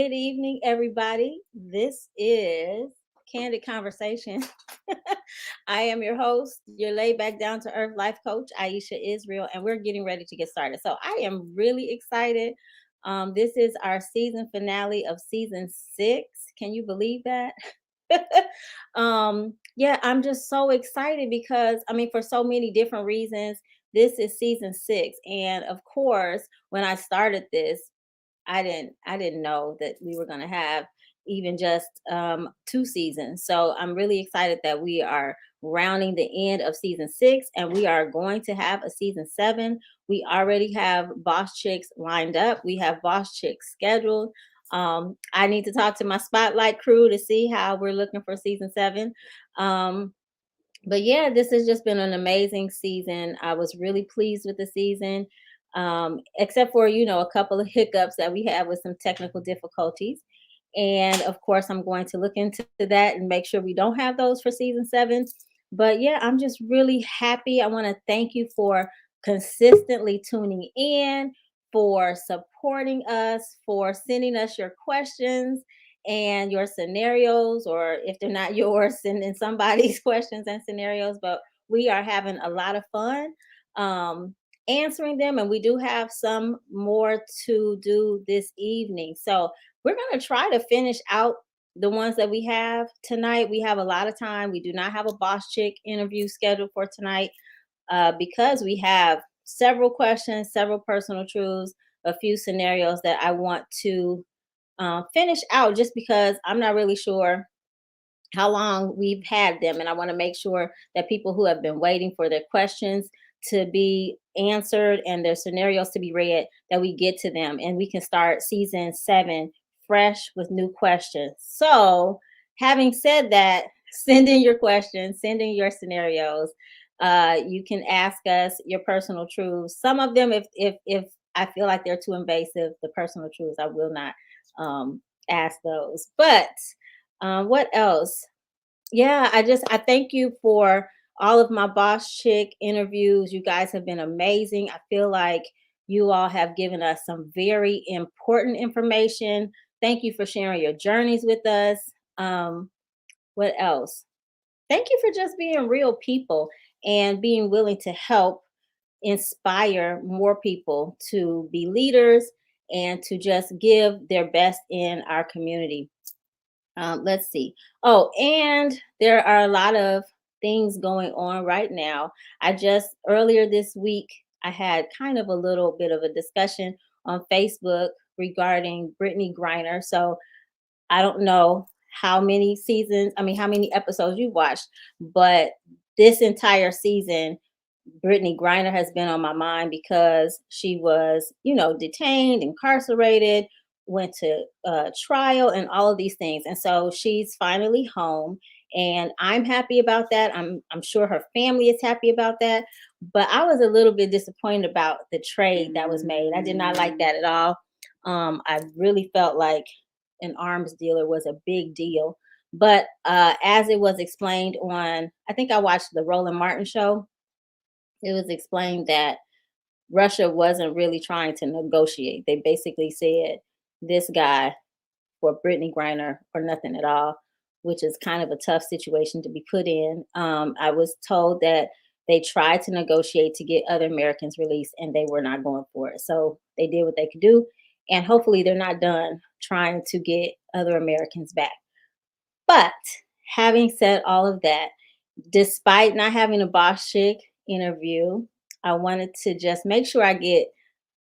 Good evening, everybody. This is Candid Conversation. I am your host, your laid back, down to earth life coach, Aisha Israel, and we're getting ready to get started. So I am really excited. This is our season finale of season 6. Can you believe that? Yeah, I'm just so excited because for so many different reasons. This is season 6, and of course, when I started this, I didn't know that we were going to have even just 2 seasons. So I'm really excited that we are rounding the end of season 6, and we are going to have a season 7. We already have Boss Chicks lined up. We have Boss Chicks scheduled. I need to talk to my Spotlight crew to see how we're looking for season 7. Um, but yeah, this has just been an amazing season. I was really pleased with the season, except for, a couple of hiccups that we had with some technical difficulties. And of course, I'm going to look into that and make sure we don't have those for season 7. But yeah, I'm just really happy. I want to thank you for consistently tuning in, for supporting us, for sending us your questions and your scenarios, or if they're not yours, send in somebody's questions and scenarios. But we are having a lot of fun answering them, and we do have some more to do this evening. So we're going to try to finish out the ones that we have tonight. We have a lot of time. We do not have a boss chick interview scheduled for tonight because we have several questions, several personal truths, a few scenarios that I want to finish out, just because I'm not really sure how long we've had them. And I want to make sure that people who have been waiting for their questions to be answered and their scenarios to be read, that we get to them and we can start season 7 fresh with new questions. So, having said that, send in your questions, send in your scenarios. You can ask us your personal truths. Some of them, if I feel like they're too invasive, the personal truths, I will not ask those. But what else? Yeah, I thank you for all of my boss chick interviews. You guys have been amazing. I feel like you all have given us some very important information. Thank you for sharing your journeys with us. Um, what else? Thank you for just being real people and being willing to help inspire more people to be leaders and to just give their best in our community. Let's see. Oh, and there are a lot of things going on right now. I just earlier this week, I had kind of a little bit of a discussion on Facebook regarding Brittany Griner. So I don't know how many episodes you watched, but this entire season, Brittany Griner has been on my mind because she was, detained, incarcerated, went to trial, and all of these things. And so she's finally home, and I'm happy about that. I'm sure her family is happy about that. But I was a little bit disappointed about the trade that was made. I did not like that at all. I really felt like an arms dealer was a big deal. But as it was explained on, I think I watched the Roland Martin show, it was explained that Russia wasn't really trying to negotiate. They basically said this guy for Brittany Griner or nothing at all, which is kind of a tough situation to be put in. I was told that they tried to negotiate to get other Americans released and they were not going for it. So they did what they could do. And hopefully they're not done trying to get other Americans back. But having said all of that, despite not having a boss chick interview, I wanted to just make sure I get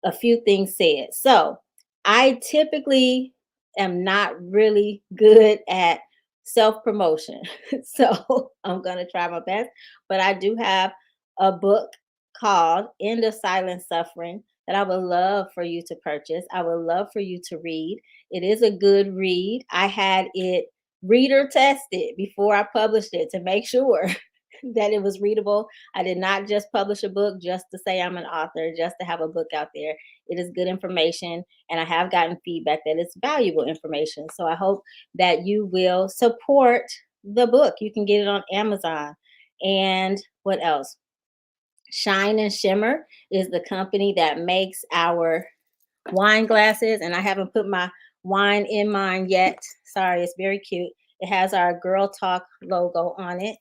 a few things said. So I typically am not really good at self promotion. So I'm going to try my best. But I do have a book called End of Silent Suffering that I would love for you to purchase. I would love for you to read. It is a good read. I had it reader tested before I published it to make sure that it was readable. I did not just publish a book just to say I'm an author, just to have a book out there. It is good information, and I have gotten feedback that it's valuable information. So I hope that you will support the book. You can get it on Amazon. And what else? Shine and Shimmer is the company that makes our wine glasses, and I haven't put my wine in mind yet. Sorry, it's very cute. It has our Girl Talk logo on it.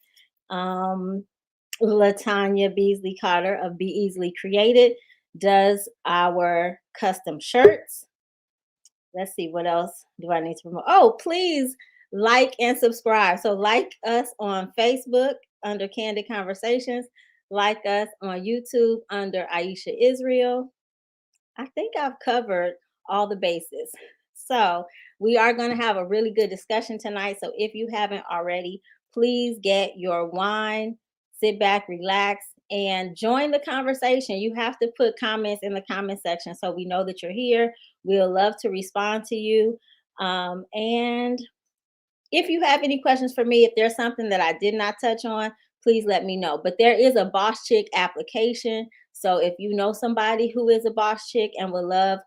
Um, Latanya Beasley Carter of Be Easily Created does our custom shirts. Let's see, what else do I need to promote? Oh, please like and subscribe. So like us on Facebook under Candid Conversations, like us on YouTube under Aisha Israel. I think I've covered all the bases. So we are going to have a really good discussion tonight. So if you haven't already, please get your wine, sit back, relax, and join the conversation. You have to put comments in the comment section so we know that you're here. We'll love to respond to you. And if you have any questions for me, if there's something that I did not touch on, please let me know. But there is a Boss Chick application. So if you know somebody who is a Boss Chick and would love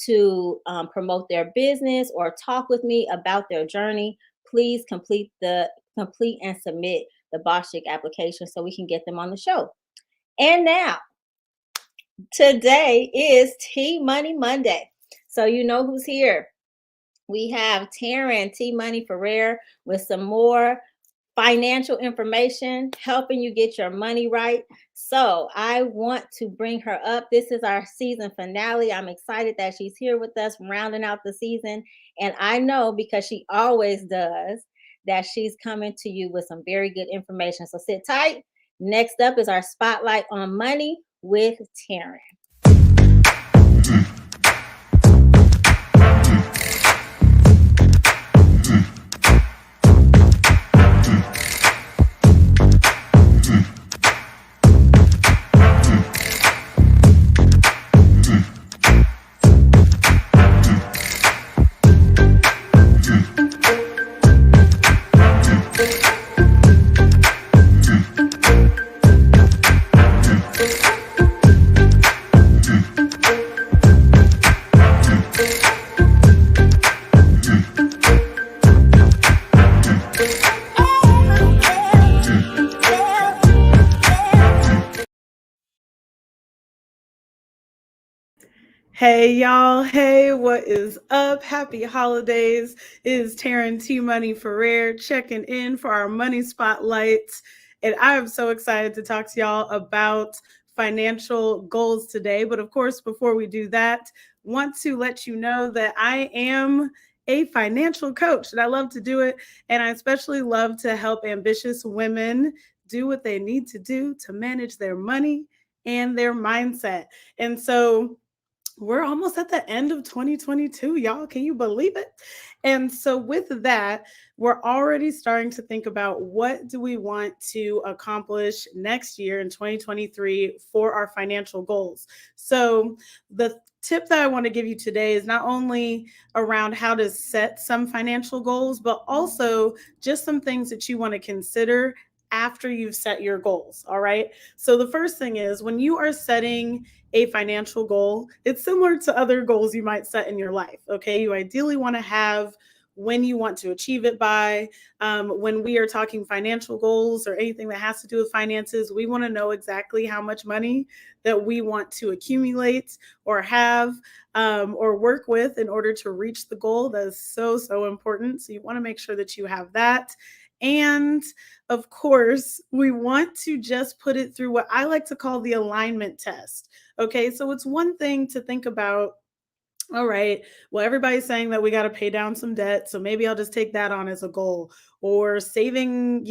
to promote their business or talk with me about their journey, please complete and submit the Boss Chick application so we can get them on the show. And now, today is T Money Monday. So you know who's here. We have Taryn T Money Ferrer with some more financial information, helping you get your money right. So I want to bring her up. This is our season finale. I'm excited that she's here with us, rounding out the season. And I know, because she always does, that she's coming to you with some very good information. So sit tight. Next up is our spotlight on money with Taryn. Hey y'all, hey, what is up? Happy holidays. It is Taryn T Money Ferrer checking in for our money spotlights. And I am so excited to talk to y'all about financial goals today. But of course, before we do that, want to let you know that I am a financial coach and I love to do it. And I especially love to help ambitious women do what they need to do to manage their money and their mindset. And so we're almost at the end of 2022, y'all. Can you believe it? And so with that, we're already starting to think about what do we want to accomplish next year in 2023 for our financial goals. So the tip that I want to give you today is not only around how to set some financial goals, but also just some things that you want to consider after you've set your goals. All right. So the first thing is, when you are setting a financial goal, it's similar to other goals you might set in your life. Okay. You ideally want to have when you want to achieve it by. When we are talking financial goals or anything that has to do with finances, we want to know exactly how much money that we want to accumulate or have or work with in order to reach the goal. That is so, so important. So you want to make sure that you have that. And of course, we want to just put it through what I like to call the alignment test. Okay, so it's one thing to think about, all right, well, everybody's saying that we got to pay down some debt. So maybe I'll just take that on as a goal. Or saving,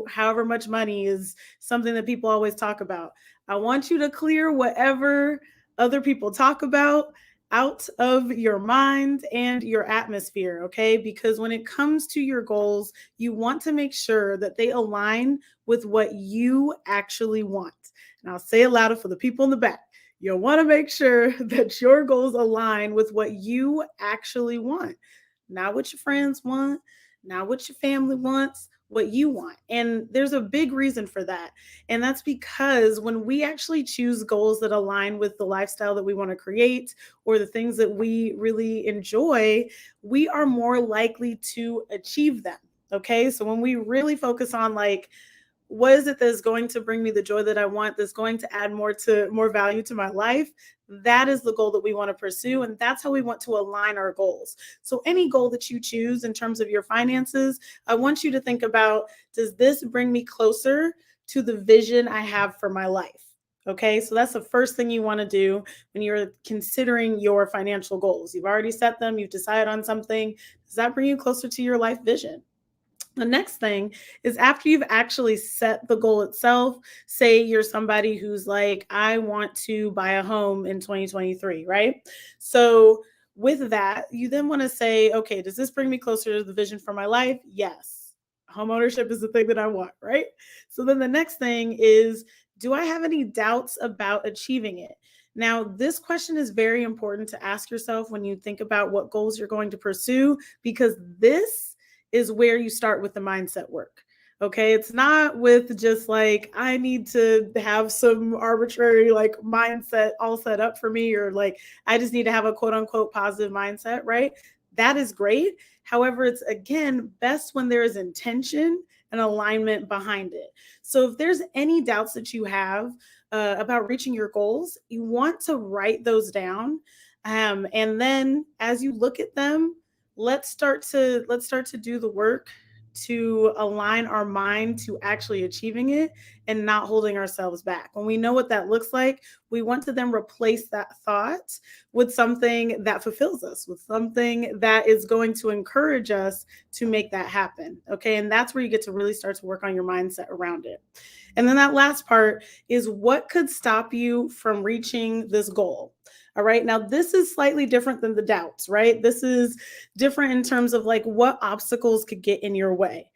however much money is something that people always talk about. I want you to clear whatever other people talk about out of your mind and your atmosphere, okay? Because when it comes to your goals, you want to make sure that they align with what you actually want. And I'll say it louder for the people in the back. You'll want to make sure that your goals align with what you actually want, not what your friends want, not what your family wants, what you want. And there's a big reason for that. And that's because when we actually choose goals that align with the lifestyle that we want to create or the things that we really enjoy, we are more likely to achieve them. Okay. So when we really focus on what is it that is going to bring me the joy that I want, that's going to add more value to my life? That is the goal that we want to pursue. And that's how we want to align our goals. So any goal that you choose in terms of your finances, I want you to think about, does this bring me closer to the vision I have for my life? Okay, so that's the first thing you want to do when you're considering your financial goals. You've already set them, you've decided on something. Does that bring you closer to your life vision? The next thing is, after you've actually set the goal itself, say you're somebody who's like, I want to buy a home in 2023, right? So with that, you then want to say, okay, does this bring me closer to the vision for my life? Yes. Home ownership is the thing that I want, right? So then the next thing is, do I have any doubts about achieving it? Now, this question is very important to ask yourself when you think about what goals you're going to pursue, because this is where you start with the mindset work. Okay, it's not with just like, I need to have some arbitrary like mindset all set up for me, or like, I just need to have a quote unquote positive mindset, right? That is great. However, it's again best when there is intention and alignment behind it. So if there's any doubts that you have about reaching your goals, you want to write those down. And then as you look at them, let's start to do the work to align our mind to actually achieving it and not holding ourselves back. When we know what that looks like, we want to then replace that thought with something that fulfills us, with something that is going to encourage us to make that happen. Okay. And that's where you get to really start to work on your mindset around it. And then that last part is, what could stop you from reaching this goal? All right. Now, this is slightly different than the doubts, right? This is different in terms of like what obstacles could get in your way.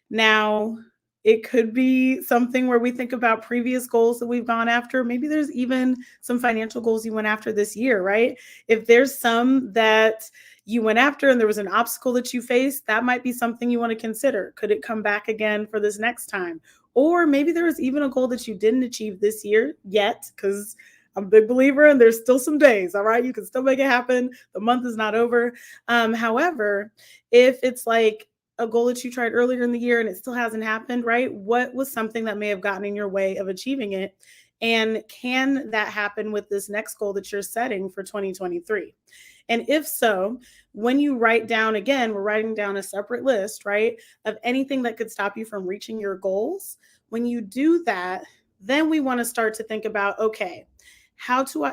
Now, it could be something where we think about previous goals that we've gone after. Maybe there's even some financial goals you went after this year, right? If there's some that you went after and there was an obstacle that you faced, that might be something you want to consider. Could it come back again for this next time? Or maybe there was even a goal that you didn't achieve this year yet, because I'm a big believer and there's still some days, all right? You can still make it happen. The month is not over. However, if it's like a goal that you tried earlier in the year and it still hasn't happened, right? What was something that may have gotten in your way of achieving it? And can that happen with this next goal that you're setting for 2023? And if so, when you write down, again, we're writing down a separate list, right, of anything that could stop you from reaching your goals. When you do that, then we want to start to think about, okay, how do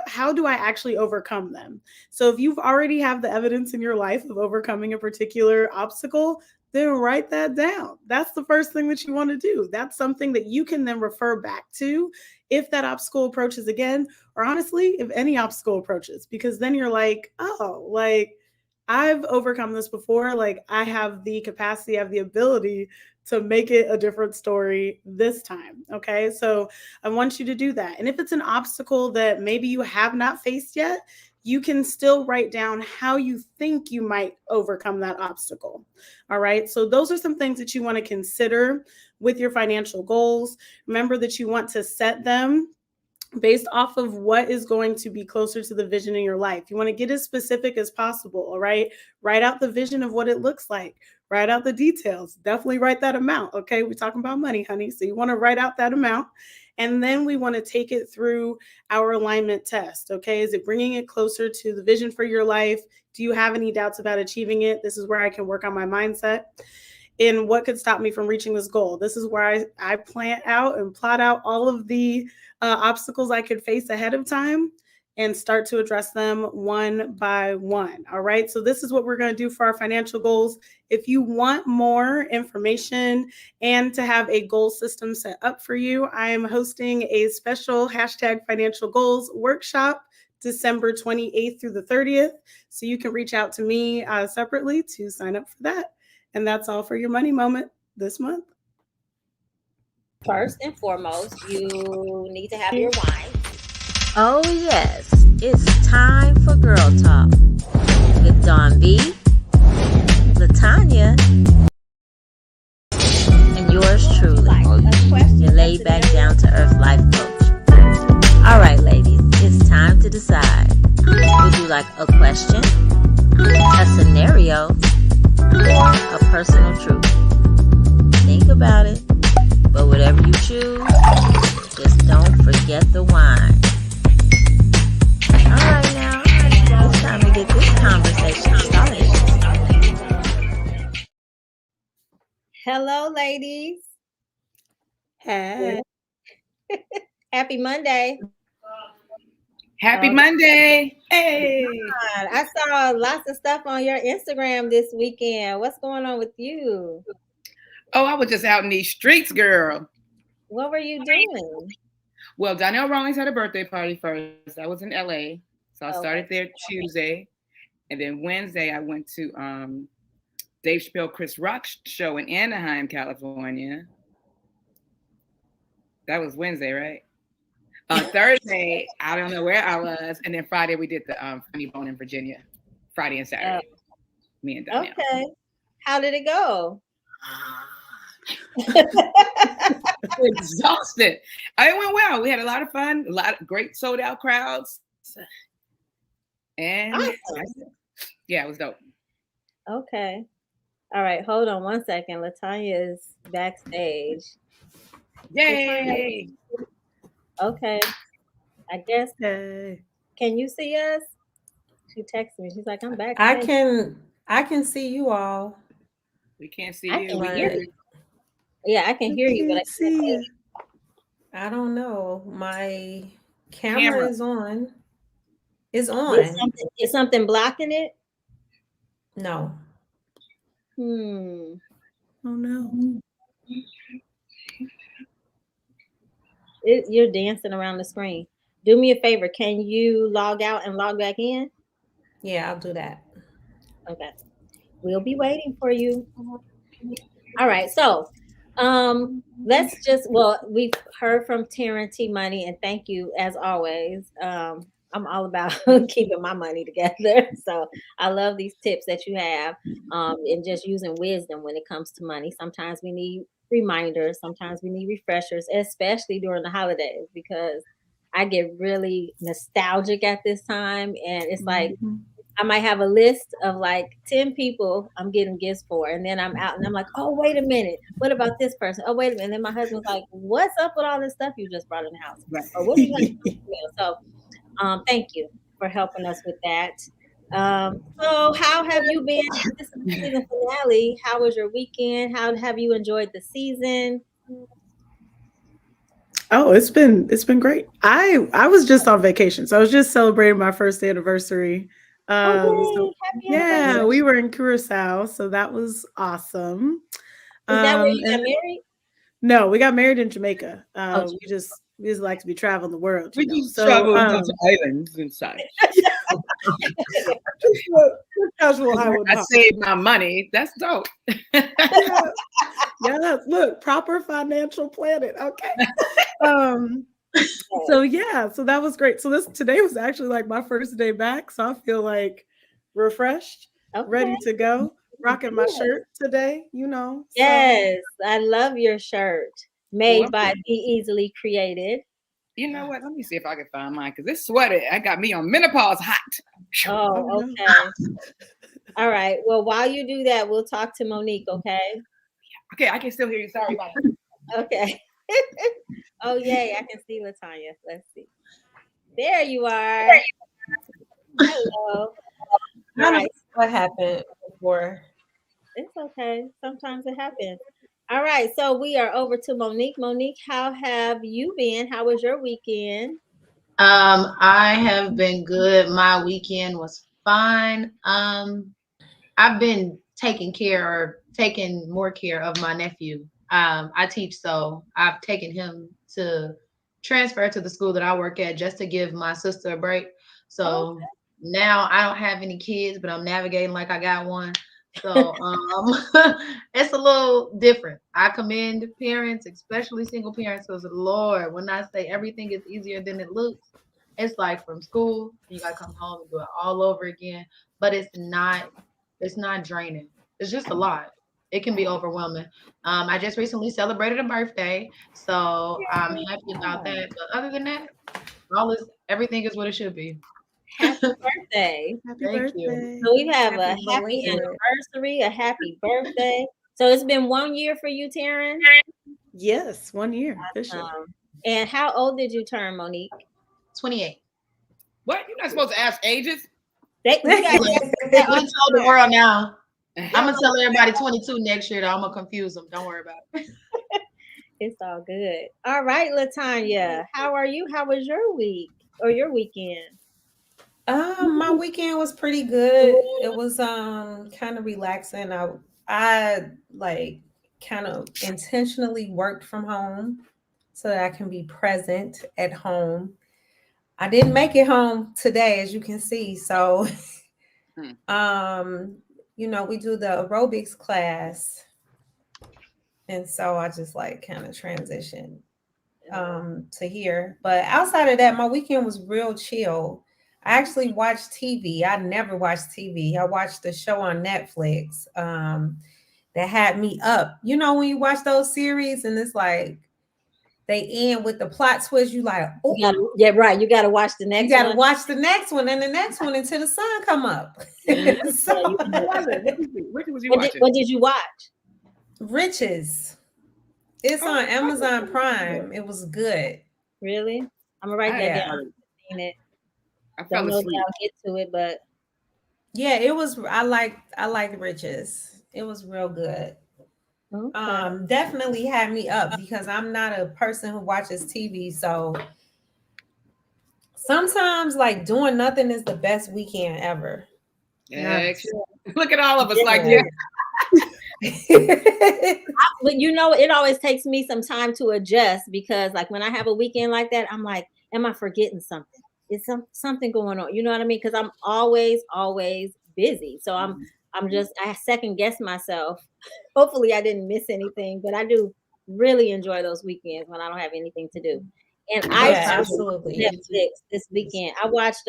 I actually overcome them? So if you've already have the evidence in your life of overcoming a particular obstacle, then write that down. That's the first thing that you want to do. That's something that you can then refer back to if that obstacle approaches again, or honestly, if any obstacle approaches, because then you're like, oh, like I've overcome this before. Like I have the capacity, I have the ability to make it a different story this time. Okay. So I want you to do that. And if it's an obstacle that maybe you have not faced yet, you can still write down how you think you might overcome that obstacle. All right. So those are some things that you want to consider with your financial goals. Remember that you want to set them based off of what is going to be closer to the vision in your life. You want to get as specific as possible. All right. Write out the vision of what it looks like. Write out the details. Definitely write that amount. Okay. We're talking about money, honey. So you want to write out that amount. And then we want to take it through our alignment test. Okay. Is it bringing it closer to the vision for your life? Do you have any doubts about achieving it? This is where I can work on my mindset. And what could stop me from reaching this goal? This is where I plan out and plot out all of the obstacles I could face ahead of time and start to address them one by one. All right. So this is what we're going to do for our financial goals. If you want more information and to have a goal system set up for you, I am hosting a special #financial-goals workshop December 28th through the 30th. So you can reach out to me separately to sign up for that. And that's all for your money moment this month. First and foremost, you need to have your wine. Oh yes, it's time for Girl Talk with Dawn B, LaTanya, and yours truly, your laid back, down to earth life coach. All right, ladies, it's time to decide. Would you like a question, a scenario, or a personal truth? Think about it, but whatever you get the wine. All right, now it's time to get this conversation started. Hello, ladies. Hey. Happy Monday. Happy Monday. Hey. I saw lots of stuff on your Instagram this weekend. What's going on with you? Oh, I was just out in these streets, girl. What were you doing? Well, Donnell Rawlings had a birthday party first. I was in LA. So I started there Tuesday. And then Wednesday I went to Dave Chappelle Chris Rock show in Anaheim, California. That was Wednesday, right? Thursday, I don't know where I was. And then Friday we did the Funny Bone in Virginia. Friday and Saturday. Me and Donnell. Okay. How did it go? Exhausted. It went well. We had a lot of fun, a lot of great sold out crowds. And awesome. Yeah, it was dope. Okay. All right. Hold on one second. Latanya is backstage. Yay. Okay. I guess. Hey. Can you see us? She texted me. She's like, I'm back. I can see you all. We can't see I you. can We hear hear you. Yeah, I can hear you, but I can't see you. I don't know. My camera is on. It's on. Is something blocking it? No. Oh no. You're dancing around the screen. Do me a favor. Can you log out and log back in? Yeah, I'll do that. Okay. We'll be waiting for you. All right. So we've heard from Taryn T Money, and thank you as always. I'm all about keeping my money together. So I love these tips that you have, and just using wisdom when it comes to money. Sometimes we need reminders, sometimes we need refreshers, especially during the holidays, because I get really nostalgic at this time, and it's like I might have a list of like 10 people I'm getting gifts for, and then I'm out and I'm like, oh, wait a minute, what about this person? Oh, wait a minute. And then my husband's like, what's up with all this stuff you just brought in the house? Right. Or what are you going to do? So thank you for helping us with that. So how have you been? This is the season finale. How was your weekend? How have you enjoyed the season? Oh, it's been great. I was just on vacation, so I was just celebrating my first anniversary. Yeah, we were in Curacao, so that was awesome. Is that where you got married? No, we got married in Jamaica. We just like to be traveling the world. We just travel to islands inside. Casual island. I saved my money. That's dope. Yeah, look, proper financial planning. Okay. So that was great. So today was actually like my first day back, so I feel like refreshed, ready to go. Rocking my shirt today, So. Yes, I love your shirt. Made by Be Easily Created. You know what? Let me see if I can find mine, because this sweater, I got me on menopause hot. Oh, okay. All right. Well, while you do that, we'll talk to Monique, okay? Okay, I can still hear you. Sorry about it. Okay. Oh, yay. I can see Latanya. Let's see. There you are. Hello. All right. What happened before? It's okay. Sometimes it happens. All right. So we are over to Monique. Monique, how have you been? How was your weekend? I have been good. My weekend was fine. I've been taking more care of my nephew. I teach, so I've taken him to transfer to the school that I work at just to give my sister a break. So now I don't have any kids, but I'm navigating like I got one. So it's a little different. I commend parents, especially single parents, because Lord, when I say everything is easier than it looks, it's like from school, you gotta come home and do it all over again. But it's not draining. It's just a lot. It can be overwhelming. I just recently celebrated a birthday, so I'm happy about that. But other than that, everything is what it should be. Happy birthday. Thank you. So we have a happy anniversary, a happy birthday. So it's been 1 year for you, Taryn? Yes, 1 year. Awesome. And how old did you turn, Monique? 28. What? You're not supposed to ask ages? You got I'm gonna tell the world now. I'm gonna tell everybody 22 next year. Though. I'm gonna confuse them. Don't worry about it. It's all good. All right, Latanya, how are you? How was your week or your weekend? My weekend was pretty good. It was kind of relaxing. I like kind of intentionally worked from home so that I can be present at home. I didn't make it home today, as you can see. So we do the aerobics class. And so I just like kind of transitioned to here. But outside of that, my weekend was real chill. I actually watched TV. I never watched TV. I watched a show on Netflix that had me up. You know, when you watch those series and it's like they end with the plot twist, you like, oh, yeah, right. You got to watch the next. You got to watch the next one and the next one until the sun come up. So, what did you watch? Riches. It's on Amazon Prime. It was good. Really? I'm gonna write that down. I've seen it. I don't know if I'll get to it, but yeah, it was. I liked Riches. It was real good. Okay. Definitely had me up because I'm not a person who watches TV. So sometimes, like, doing nothing is the best weekend ever. Yeah, look at all of us, like, yeah. But you know, it always takes me some time to adjust because, like, when I have a weekend like that, I'm like, am I forgetting something? Is something going on? You know what I mean? Because I'm always busy. So I second guess myself. Hopefully I didn't miss anything, but I do really enjoy those weekends when I don't have anything to do. And I absolutely Netflix this weekend. I watched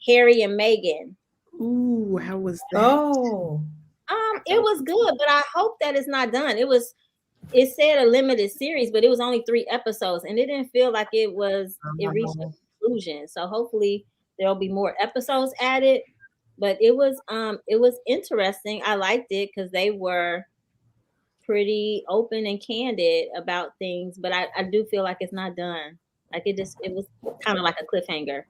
Harry and Meghan. Ooh, how was that? Oh. It was good, but I hope that it's not done. It said a limited series, but it was only 3 episodes, and it didn't feel like it reached a conclusion. So hopefully there'll be more episodes added. But it was interesting. I liked it because they were pretty open and candid about things, but I do feel like it's not done. Like it was kind of like a cliffhanger.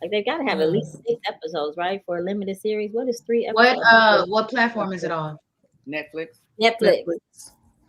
Like they've got to have at least 6 episodes, right, for a limited series. What is 3 episodes? What platform is it on? Netflix. Netflix.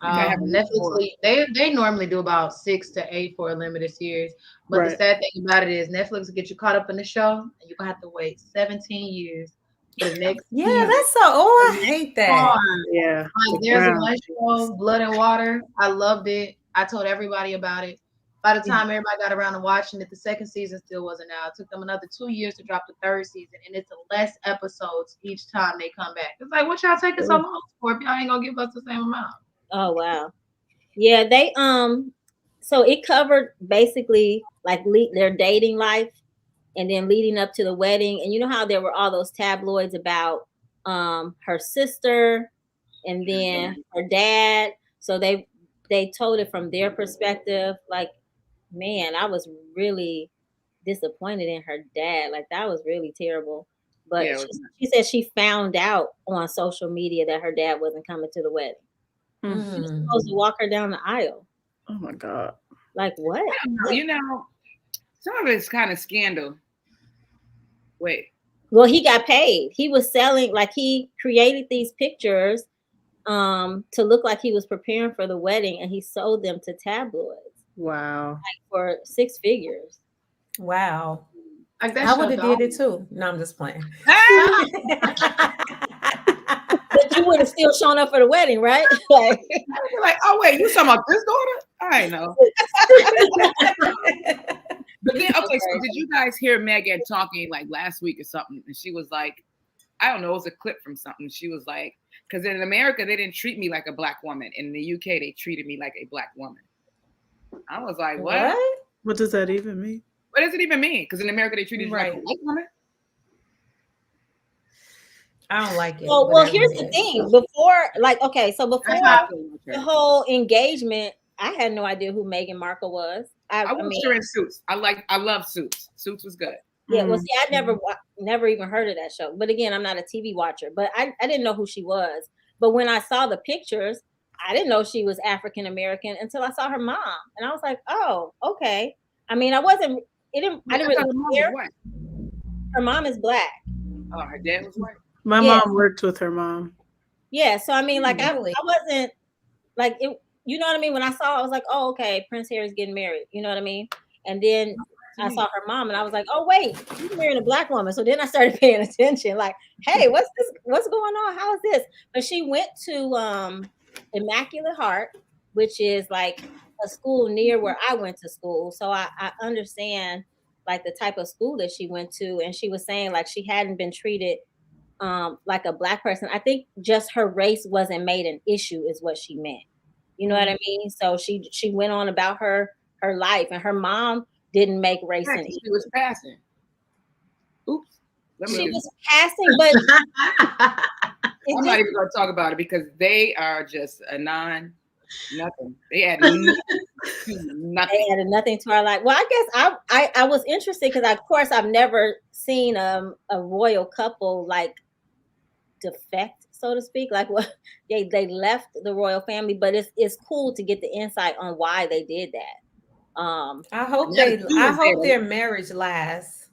Netflix. They normally do about 6 to 8 for a limited series. But the sad thing about it is Netflix will get you caught up in the show, and you're gonna have to wait 17 years for the next. Yeah, that's so. Oh, I hate that. Yeah. Like there's one show, Blood and Water. I loved it. I told everybody about it. By the time everybody got around to watching it, the 2nd season still wasn't out. It took them another 2 years to drop the 3rd season, and it's less episodes each time they come back. It's like, what y'all taking so long for if y'all ain't gonna give us the same amount? Oh wow, yeah. They so it covered basically like their dating life, and then leading up to the wedding. And you know how there were all those tabloids about her sister, and then her dad. So they told it from their perspective. Like, man, I was really disappointed in her dad. Like that was really terrible. But she said she found out on social media that her dad wasn't coming to the wedding. She was supposed to walk her down the aisle. Oh my God. Like what? You know, some of it's kind of scandal. Wait. Well, he got paid. He was selling, like he created these pictures to look like he was preparing for the wedding, and he sold them to tabloids. Wow. Like for 6 figures. Wow. Like I would have did it too. No, I'm just playing. But you would have still shown up for the wedding, right? Like, oh wait, you talking about this daughter? I know. But then, okay, so did you guys hear Megan talking like last week or something? And she was like, I don't know, it was a clip from something. She was like, because in America, they didn't treat me like a Black woman. In the UK, they treated me like a Black woman. I was like, what? What does that even mean? What does it even mean? Because in America, they treated you like a White woman. I don't like it. Well, here's the thing. Before the whole engagement, I had no idea who Meghan Markle was. I watched her in Suits. I love Suits. Suits was good. Yeah, well, see, I never even heard of that show. But again, I'm not a TV watcher. But I didn't know who she was. But when I saw the pictures, I didn't know she was African American until I saw her mom, and I was like, oh, okay. I mean, I wasn't. It didn't. I didn't thought really her mom was care. white. Her mom is Black. Oh, her dad was white. My Yeah. mom worked with her mom. Yeah. So I mean, like, Really? I wasn't like it. You know what I mean? When I saw, I was like, oh, okay, Prince Harry's getting married. You know what I mean? And then I saw her mom, and I was like, oh wait, he's marrying a Black woman. So then I started paying attention. Like, hey, what's this? What's going on? How is this? But she went to Immaculate Heart, which is like a school near where I went to school. So I understand like the type of school that she went to, and she was saying like she hadn't been treated like a Black person. I think just her race wasn't made an issue, is what she meant. You know what I mean? So she went on about her life, and her mom didn't make race an issue. She was passing. Oops. She was passing, but I'm not even going to talk about it because they are just a nothing. They added nothing. They added nothing to our life. Well, I guess I was interested because, of course, I've never seen a royal couple like defect, so to speak. Like, what they left the royal family, but it's cool to get the insight on why they did that. I hope their marriage lasts.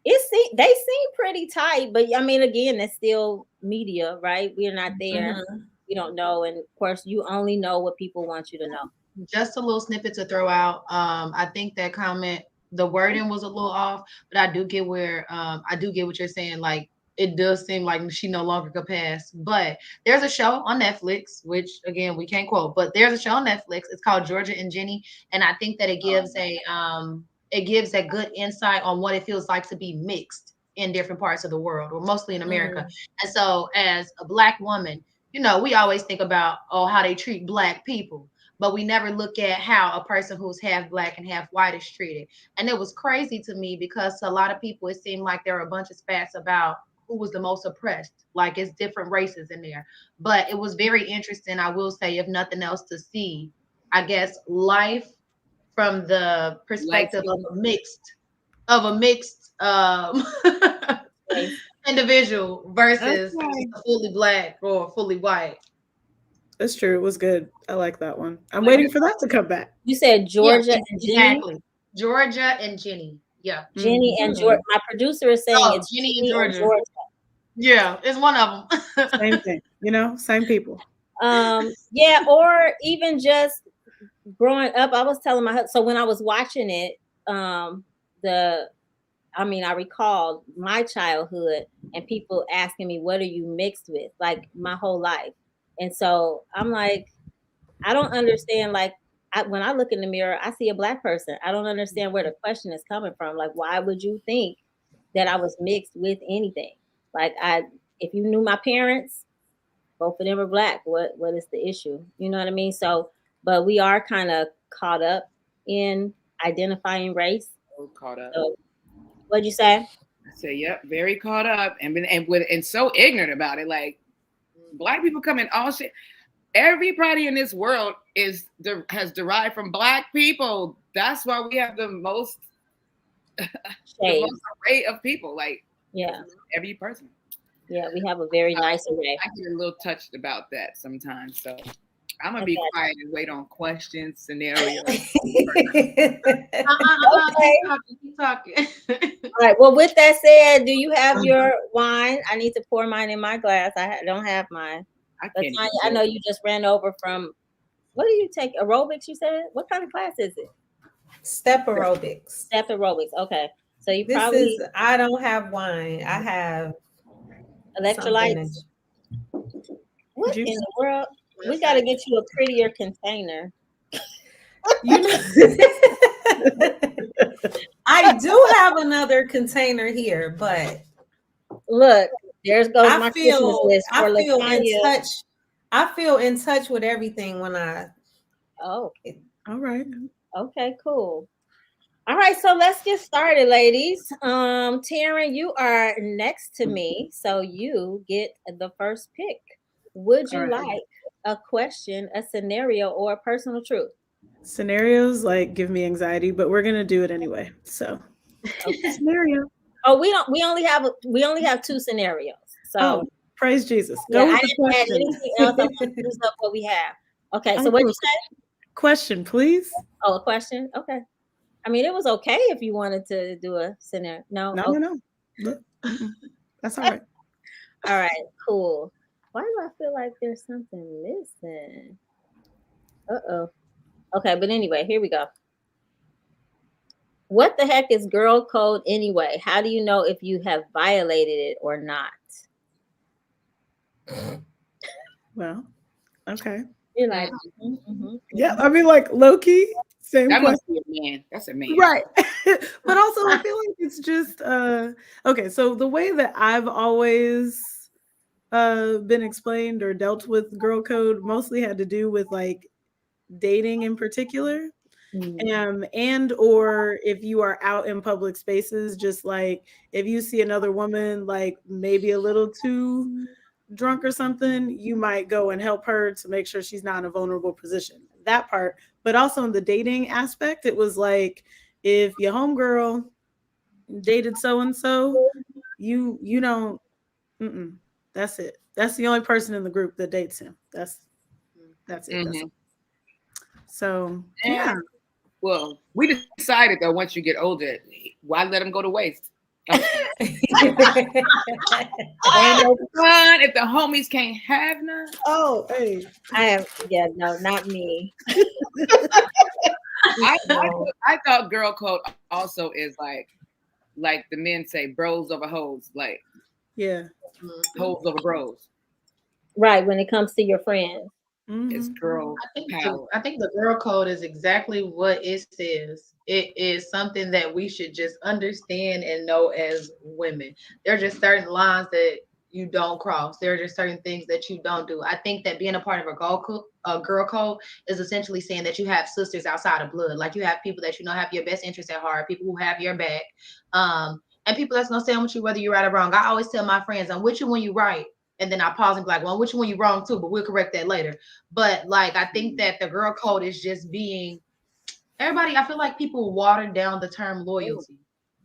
They seem pretty tight, but I mean, again, it's still media, right? We're not there. Mm-hmm. We don't know, and of course, you only know what people want you to know. Just a little snippet to throw out. I think that comment, the wording was a little off, but I do get what you're saying. Like, it does seem like she no longer could pass. But there's a show on Netflix, which again we can't quote, but there's a show on Netflix. It's called Georgia and Jenny, and I think that it gives a good insight on what it feels like to be mixed in different parts of the world, or mostly in America. And so, as a Black woman, you know, we always think about how they treat Black people, but we never look at how a person who's half Black and half white is treated. And it was crazy to me because to a lot of people, it seemed like there were a bunch of spats about who was the most oppressed. Like, it's different races in there. But it was very interesting, I will say, if nothing else, to see, I guess, life from the perspective of a mixed individual versus a fully Black or fully white. That's true. It was good. I like that one. I'm waiting for that to come back. You said Georgia and Jenny? Exactly. Georgia and Jenny. Yeah. Jenny and Georgia. My producer is saying it's Jenny and Georgia. Yeah, it's one of them. Same thing. You know, same people. Yeah, or even just growing up, I was telling my husband, so when I was watching it, I recalled my childhood and people asking me, what are you mixed with? Like, my whole life. And so I'm like, I don't understand. Like, when I look in the mirror, I see a Black person. I don't understand where the question is coming from. Like, why would you think that I was mixed with anything? Like, if you knew my parents, both of them are Black. What is the issue? You know what I mean? So, but we are kind of caught up in identifying race. Caught up. So, what'd you say? I say, yep, very caught up and so ignorant about it. Like, Black people come in all shit. Everybody in this world has derived from Black people. That's why we have the most array of people. Like, yeah, every person. Yeah, we have a very nice array. I get a little touched about that sometimes. So I'm gonna be quiet and wait on questions, scenarios. Okay. Keep talking. All right. Well, with that said, do you have your wine? I need to pour mine in my glass. I don't have mine. Tanya, I know you just ran over from. What do you take? Aerobics? You said. What kind of class is it? Step aerobics. Step aerobics. Okay. So you I don't have wine. I have electrolytes. What in the world? We got to get you a prettier container. You know, I do have another container here, but look, there's goes my Christmas list for LaTanya. I feel in touch with everything when I. Oh, all right. Okay, cool. All right, so let's get started, ladies. Taryn, you are next to me, so you get the first pick. Would you like a question, a scenario, or a personal truth? Scenarios like give me anxiety, but we're gonna do it anyway. So, scenario. Oh, we only have two scenarios. So praise Jesus. Go with the question. Anything else? I'm gonna use up what we have. Okay, so what you say? Question, please. Oh, a question? Okay. I mean, it was okay if you wanted to do a scenario. No? No, Okay. no. Look, that's all right. All right, cool. Why do I feel like there's something missing? Uh-oh. Okay, but anyway, here we go. What the heck is girl code anyway? How do you know if you have violated it or not? Well, okay. You're like, Yeah, I mean, like low key, same That question. must be a man. That's a man. Right. But also I feel like it's just okay, so the way that I've always been explained or dealt with girl code mostly had to do with like dating in particular. And or if you are out in public spaces, just like if you see another woman like maybe a little too drunk or something, you might go and help her to make sure she's not in a vulnerable position. That part. But also in the dating aspect, it was like if your homegirl dated so and so, you don't. That's it. That's the only person in the group that dates him. That's it. That's it. So yeah. Well, we decided though once you get older, why let them go to waste? Ain't no fun if the homies can't have none. Oh, hey. No, not me. I thought girl code also is like the men say, bros over hoes, like hoes over bros. Right, when it comes to your friends. It's girl power. I think the girl code is exactly what it says. It is something that we should just understand and know as women. There are just certain lines that you don't cross. There are just certain things that you don't do. I think that being a part of a girl code is essentially saying that you have sisters outside of blood. Like you have people that you know have your best interests at heart, people who have your back, and people that's gonna stand with you whether you're right or wrong. I always tell my friends, I'm with you when you're right. And then I pause and be like, well, which one you wrong too, but we'll correct that later. But like, I think that the girl code is just being everybody. I feel like people water down the term loyalty,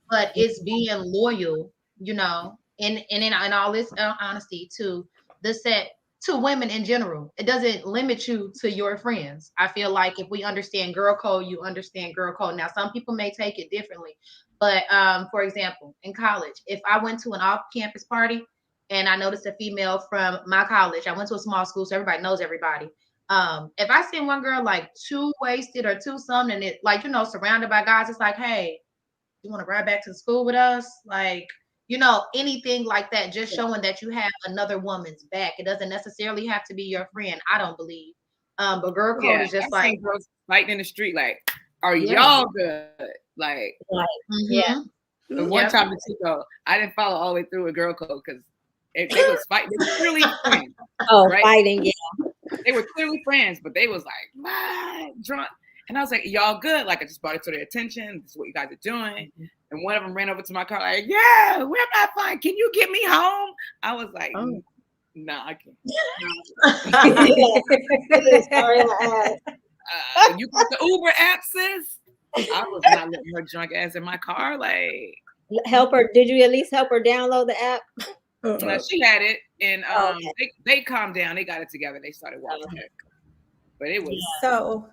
but it's being loyal, you know, and in all this honesty to the set to women in general. It doesn't limit you to your friends. I feel like if we understand girl code, you understand girl code. Now, some people may take it differently, but for example, in college, if I went to an off-campus party, and I noticed a female from my college. I went to a small school, so everybody knows everybody. If I see one girl like too wasted or too something, and it like, you know, surrounded by guys, it's like, hey, you want to ride back to the school with us? Like, you know, anything like that, just showing that you have another woman's back. It doesn't necessarily have to be your friend, I don't believe. But girl code is just like girls fighting in the street, like, are y'all good? Like, The one time in Chico, I didn't follow all the way through a girl code because they was fighting. They were clearly friends. Fighting, yeah. They were clearly friends, but they was like, drunk. And I was like, y'all good? Like, I just brought it to their attention. This is what you guys are doing. And one of them ran over to my car like, yeah, we're not fine. Can you get me home? I was like, no, I can't. You got the Uber app, sis? I was not letting her drunk ass in my car. Like, help her. Did you at least help her download the app? She had it, and they calmed down. They got it together. They started walking it, but it was so.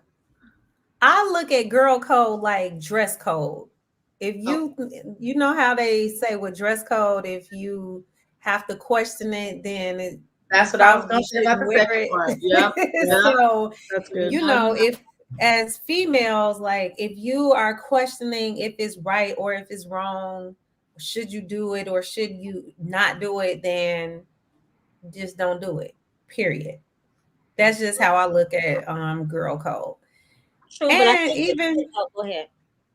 I look at girl code like dress code. If you know how they say with dress code, if you have to question it, then that's what I was going to say about the second one. Yeah. So that's good. You know, if as females, like if you are questioning if it's right or if it's wrong, should you do it or should you not do it, then just don't do it. Period. That's just how I look at girl code. True, and but I think go ahead.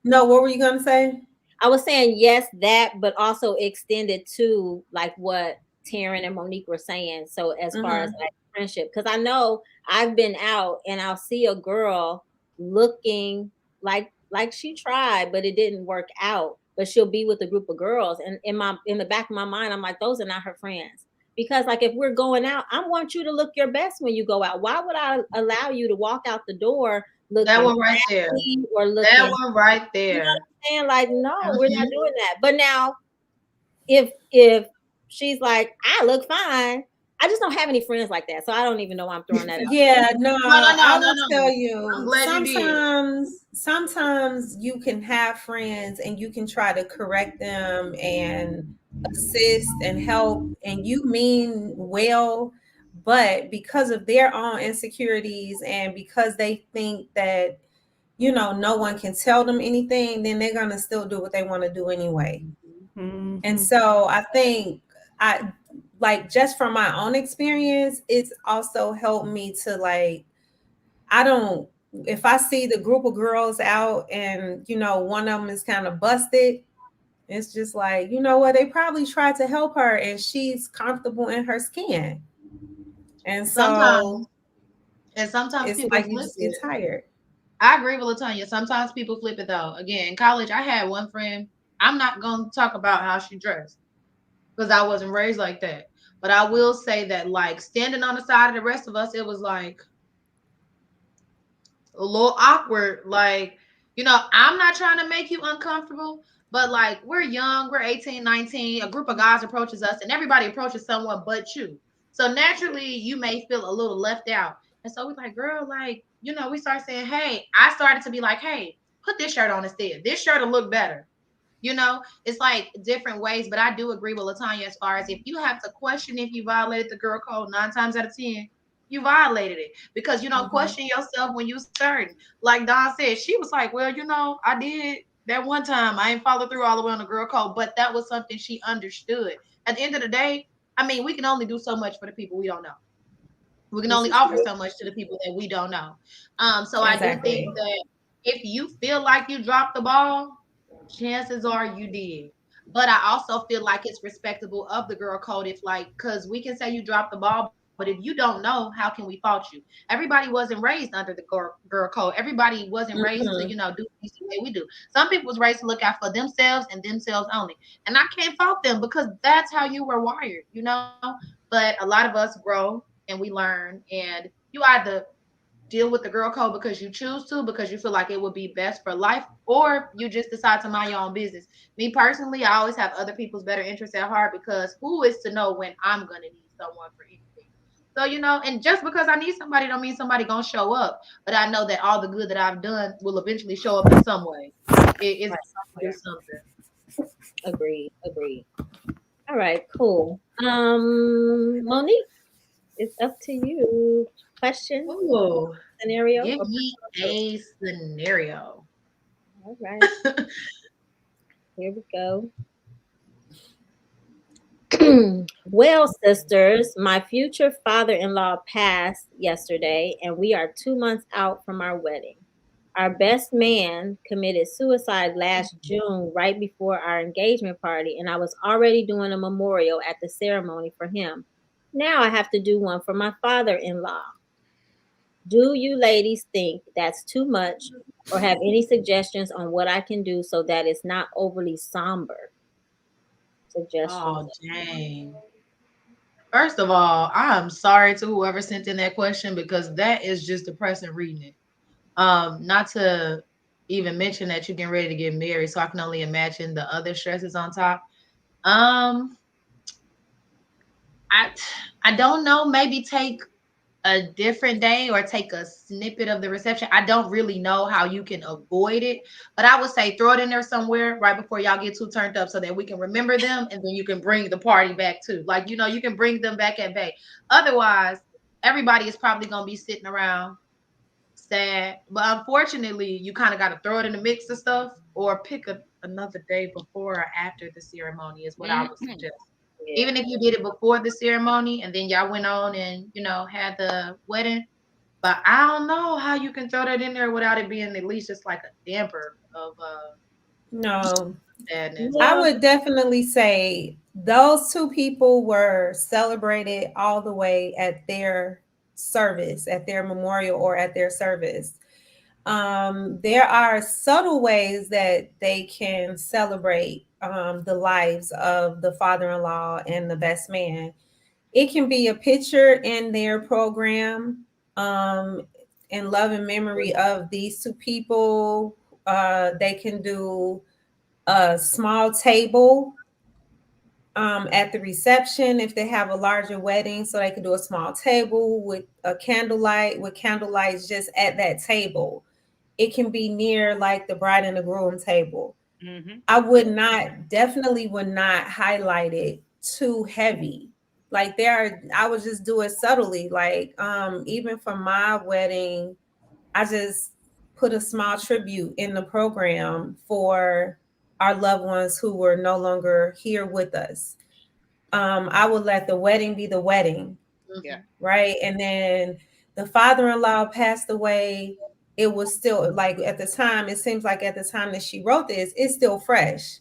No, what were you gonna say? I was saying yes, that, but also extended to like what Taryn and Monique were saying. So as far as like friendship, because I know I've been out and I'll see a girl looking like she tried, but it didn't work out. But she'll be with a group of girls, and in the back of my mind, I'm like, those are not her friends. Because like if we're going out, I want you to look your best when you go out. Why would I allow you to walk out the door looking that one right there, or looking that one right there? You know what I'm saying? Like, no, we're not doing that. But now, if she's like, I look fine, I just don't have any friends like that, so I don't even know why I'm throwing that out. Yeah, no, No, I will no. tell I'm you, glad you did. sometimes you can have friends and you can try to correct them and assist and help, and you mean well, but because of their own insecurities and because they think that, no one can tell them anything, then they're gonna still do what they want to do anyway. And Mhm. so I think I like, just from my own experience, it's also helped me to like, I don't, if I see the group of girls out and, one of them is kind of busted, it's just like, you know what, they probably tried to help her and she's comfortable in her skin. And Sometimes, so and sometimes it's people like you flip just get it. tired. I agree with Latonya. Sometimes people flip it though. Again, in college, I had one friend. I'm not gonna talk about how she dressed because I wasn't raised like that. But I will say that, like, standing on the side of the rest of us, it was like a little awkward. Like, I'm not trying to make you uncomfortable, but like, we're young, we're 18, 19, a group of guys approaches us, and everybody approaches someone but you. So naturally, you may feel a little left out. And so we're like, girl, like, we start saying, hey, I started to be like, hey, put this shirt on instead. This shirt will look better. It's like different ways, but I do agree with Latanya as far as if you have to question if you violated the girl code 9 times out of 10, you violated it because you don't Mhm. question yourself when you certain. Like Dawn said, she was like, well, I did that one time. I ain't follow through all the way on the girl code, but that was something she understood. At the end of the day, I mean, we can only do so much for the people we don't know. We can This only is offer true. so much to the people that we don't know. So I do think Exactly. that if you feel like you dropped the ball, chances are you did. But I also feel like it's respectable of the girl code if, like, because we can say you dropped the ball, but if you don't know, how can we fault you? Everybody wasn't raised under the girl code. Everybody wasn't raised to, Mhm. do things the way we do. Some people was raised to look out for themselves and themselves only. And I can't fault them because that's how you were wired. But a lot of us grow and we learn, and you either deal with the girl code because you choose to, because you feel like it would be best for life, or you just decide to mind your own business. Me personally, I always have other people's better interests at heart because who is to know when I'm gonna need someone for anything? So, and just because I need somebody don't mean somebody gonna show up. But I know that all the good that I've done will eventually show up in some way. It's Right. gonna do something. Agreed. Agreed. All right. Cool. Monique, it's up to you. Question, Ooh, scenario, give or me personal a scenario. choice? All right. Here we go. Well, sisters, my future father in law passed yesterday, and we are 2 months out from our wedding. Our best man committed suicide last June, right before our engagement party, and I was already doing a memorial at the ceremony for him. Now I have to do one for my father in law. Do you ladies think that's too much, or have any suggestions on what I can do so that it's not overly somber? Suggestions. Oh, dang. First of all, I'm sorry to whoever sent in that question because that is just depressing reading it. Not to even mention that you're getting ready to get married, so I can only imagine the other stresses on top. Um, I I don't know, maybe take a different day or take a snippet of the reception. I don't really know how you can avoid it, but I would say throw it in there somewhere right before y'all get too turned up so that we can remember them and then you can bring the party back too. Like, you can bring them back at bay. Otherwise, everybody is probably going to be sitting around sad. But unfortunately, you kind of got to throw it in the mix of stuff or pick another day before or after the ceremony is what I would Mhm. suggest. Yeah. Even if you did it before the ceremony and then y'all went on and had the wedding, but I don't know how you can throw that in there without it being at least just like a damper of No, sadness. I Yeah. would definitely say those two people were celebrated all the way at their service, at their memorial, or at their service. There are subtle ways that they can celebrate the lives of the father in law and the best man. It can be a picture in their program in love and memory of these two people. They can do a small table At the reception, if they have a larger wedding, so they can do a small table with a candlelight, with candlelights just at that table. It can be near like the bride and the groom table. Mm-hmm. I would not, definitely would not highlight it too heavy. Like I would just do it subtly. Like even for my wedding, I just put a small tribute in the program for our loved ones who were no longer here with us. I would let the wedding be the wedding, Yeah. right? And then the father-in-law passed away. It was still like at the time, it seems like at the time that she wrote this, it's still fresh.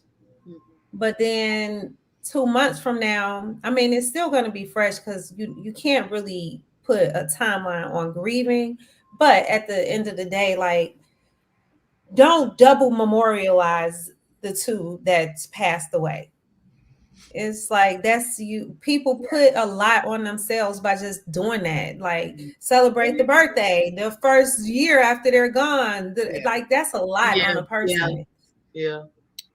But then 2 months from now, I mean, it's still going to be fresh because you can't really put a timeline on grieving. But at the end of the day, like, don't double memorialize the two that's passed away. It's like that's you people put a lot on themselves by just doing that. Like celebrate the birthday, the first year after they're gone. Like that's a lot on a person. Yeah.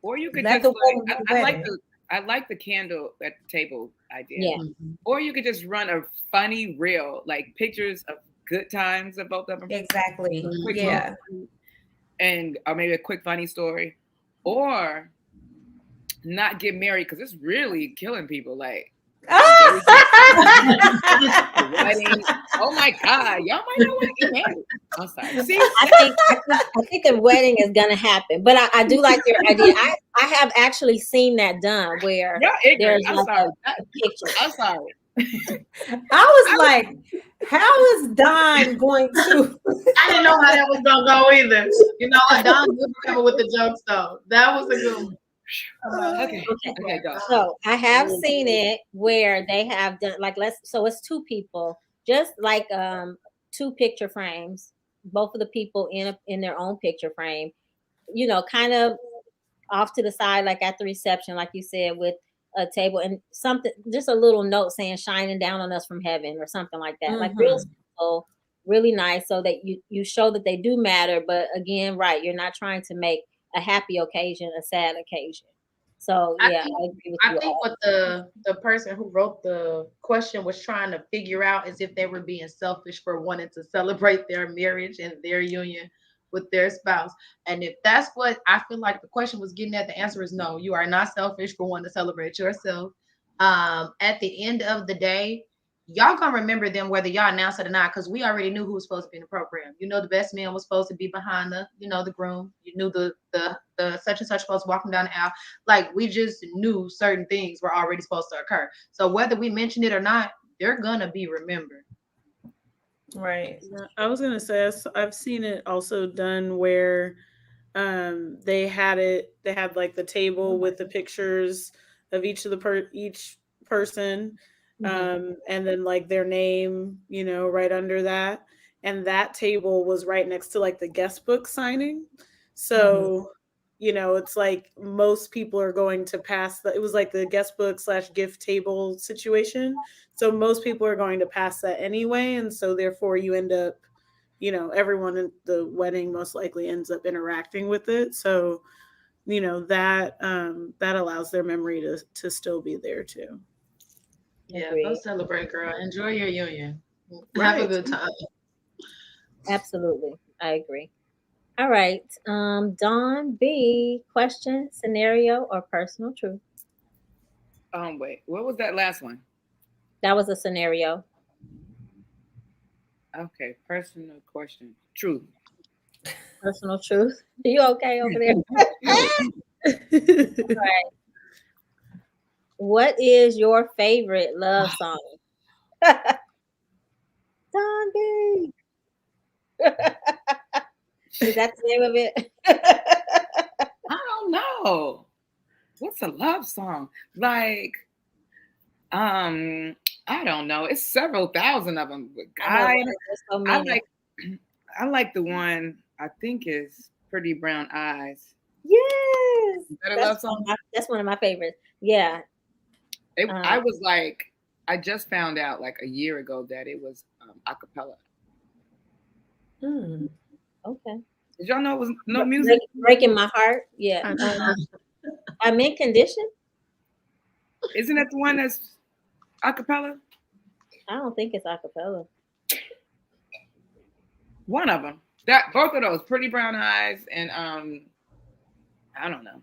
Or you could Let just the wedding be the wedding. I like the candle at the table idea. Yeah. Or you could just run a funny reel, like pictures of good times of both of them. Exactly. Quick Yeah. and or maybe a quick funny story. Or not get married because it's really killing people. Like wedding. Oh my God, y'all might not want to get married. I'm sorry. See, I think a wedding is gonna happen, but I do like your idea. I have actually seen that done where there's I'm like sorry. a picture. I'm sorry. I was like, how is Don going to? I didn't know how that was gonna go either. You know, Don good cover with the jokes though. That was a good one. Okay, go. So I have seen it where they have done like so it's two people, just like two picture frames, both of the people in their own picture frame, kind of off to the side, like at the reception, like you said, with a table and something, just a little note saying "shining down on us from heaven" or something like that, like real simple, really nice, so that you show that they do matter. But again, right, you're not trying to make a happy occasion a sad occasion. So yeah, I agree with you. I think what the person who wrote the question was trying to figure out is if they were being selfish for wanting to celebrate their marriage and their union with their spouse. And if that's what I feel like the question was getting at, the answer is no. You are not selfish for wanting to celebrate yourself. At the end of the day, y'all gonna remember them whether y'all announce it or not, because we already knew who was supposed to be in the program. You know, the best man was supposed to be behind the groom. You knew the such and such supposed to walk him down the aisle. Like, we just knew certain things were already supposed to occur. So whether we mention it or not, they're gonna be remembered. Right. I was gonna say I've seen it also done where they had like the table with the pictures of each of each person, and then like their name, right under that, and that table was right next to like the guest book signing. So it's like most people are going to pass it was like the guest book / gift table situation. So most people are going to pass that anyway. And so therefore you end up, everyone in the wedding most likely ends up interacting with it. So, that allows their memory to still be there too. Yeah, go celebrate, girl. Enjoy your union. Right. Have a good time. Absolutely. I agree. All right. Dawn B, question, scenario, or personal truth? Wait, what was that last one? That was a scenario. Okay, personal question. Truth. Personal truth. Are you okay over there? Right. What is your favorite love song? Dawn B. Is that the name of it? I don't know. What's a love song? Like, I don't know. It's several thousand of them. But I like the one I think is Pretty Brown Eyes. Yes. Is that a love song? That's one of my favorites. Yeah. I was like, I just found out like a year ago that it was a cappella. Okay. Did y'all know it was no music? Breaking My Heart. Yeah. I'm in condition. Isn't that the one that's a cappella? I don't think it's acapella. One of them. That both of those, Pretty Brown Eyes and I don't know.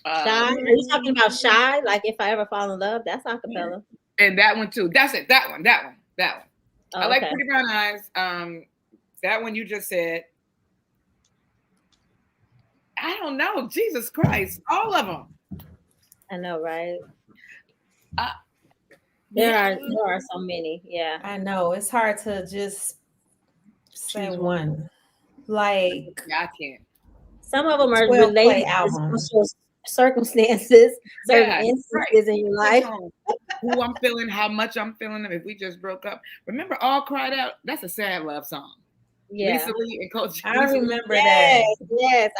Shy? Are you talking about Shy? Like If I Ever Fall in Love? That's acapella. And that one too. That's it. That one. Oh, I like okay. Pretty Brown Eyes. That one you just said. I don't know. Jesus Christ. All of them. I know, right? Uh, There are so many. Yeah. I know it's hard to just say one. Like, yeah, I can't. Some of them are 12 play related to albums. special circumstances, certain Yeah, instances right. in your life. Who I'm feeling, how much I'm feeling them. If we just broke up, remember All Cried Out? That's a sad love song. Yeah. Lisa Lee and Coach. I remember Yes, that. yes.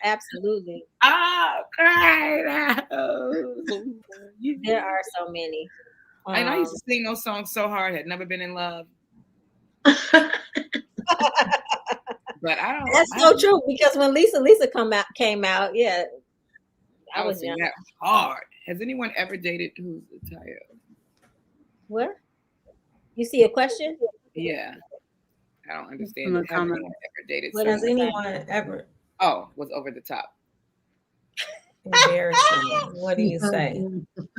Absolutely. Oh, cried out. There are so many. And I used to sing those songs so hard. Had never been in love. But I don't. That's so true, because when Lisa came out, yeah, I was singing that hard. Has anyone ever dated who's a tire? What? You see a question? Yeah. I don't understand. Has anyone ever dated What has someone? anyone ever? Oh, was over the top. Embarrassing. What do you say?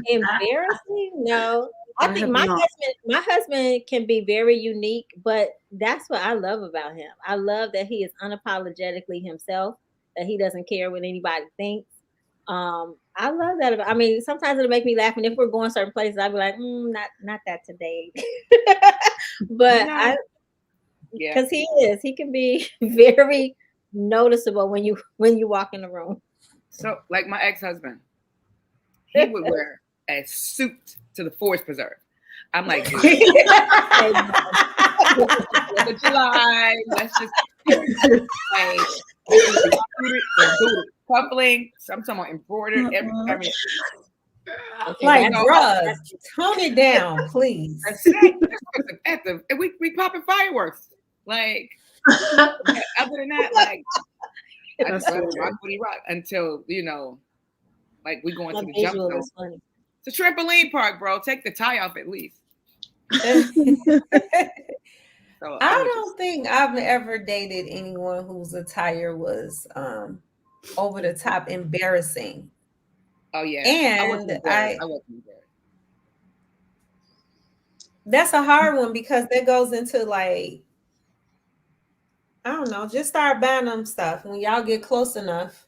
Embarrassing? No. I think my husband can be very unique, but that's what I love about him. I love that he is unapologetically himself, that he doesn't care what anybody thinks. I love that about, I mean, sometimes it'll make me laugh, and if we're going certain places, I'll be like, not that today. But because he can be very noticeable when you walk in the room. So, like my ex-husband, he would wear a suit to the Forest Preserve. I'm like, dude, the July, let's just like coupling. I'm talking about embroidered. I mean, like, bruh, tone it down, please. We popping fireworks. Like, other than that, like, I just rock until, like we going to the jump zone. It's a trampoline park, bro. Take the tie off at least. So I don't think I've ever dated anyone whose attire was over the top embarrassing. Oh yeah, and I wasn't there. That's a hard one, because that goes into, like, I don't know, just start buying them stuff when y'all get close enough.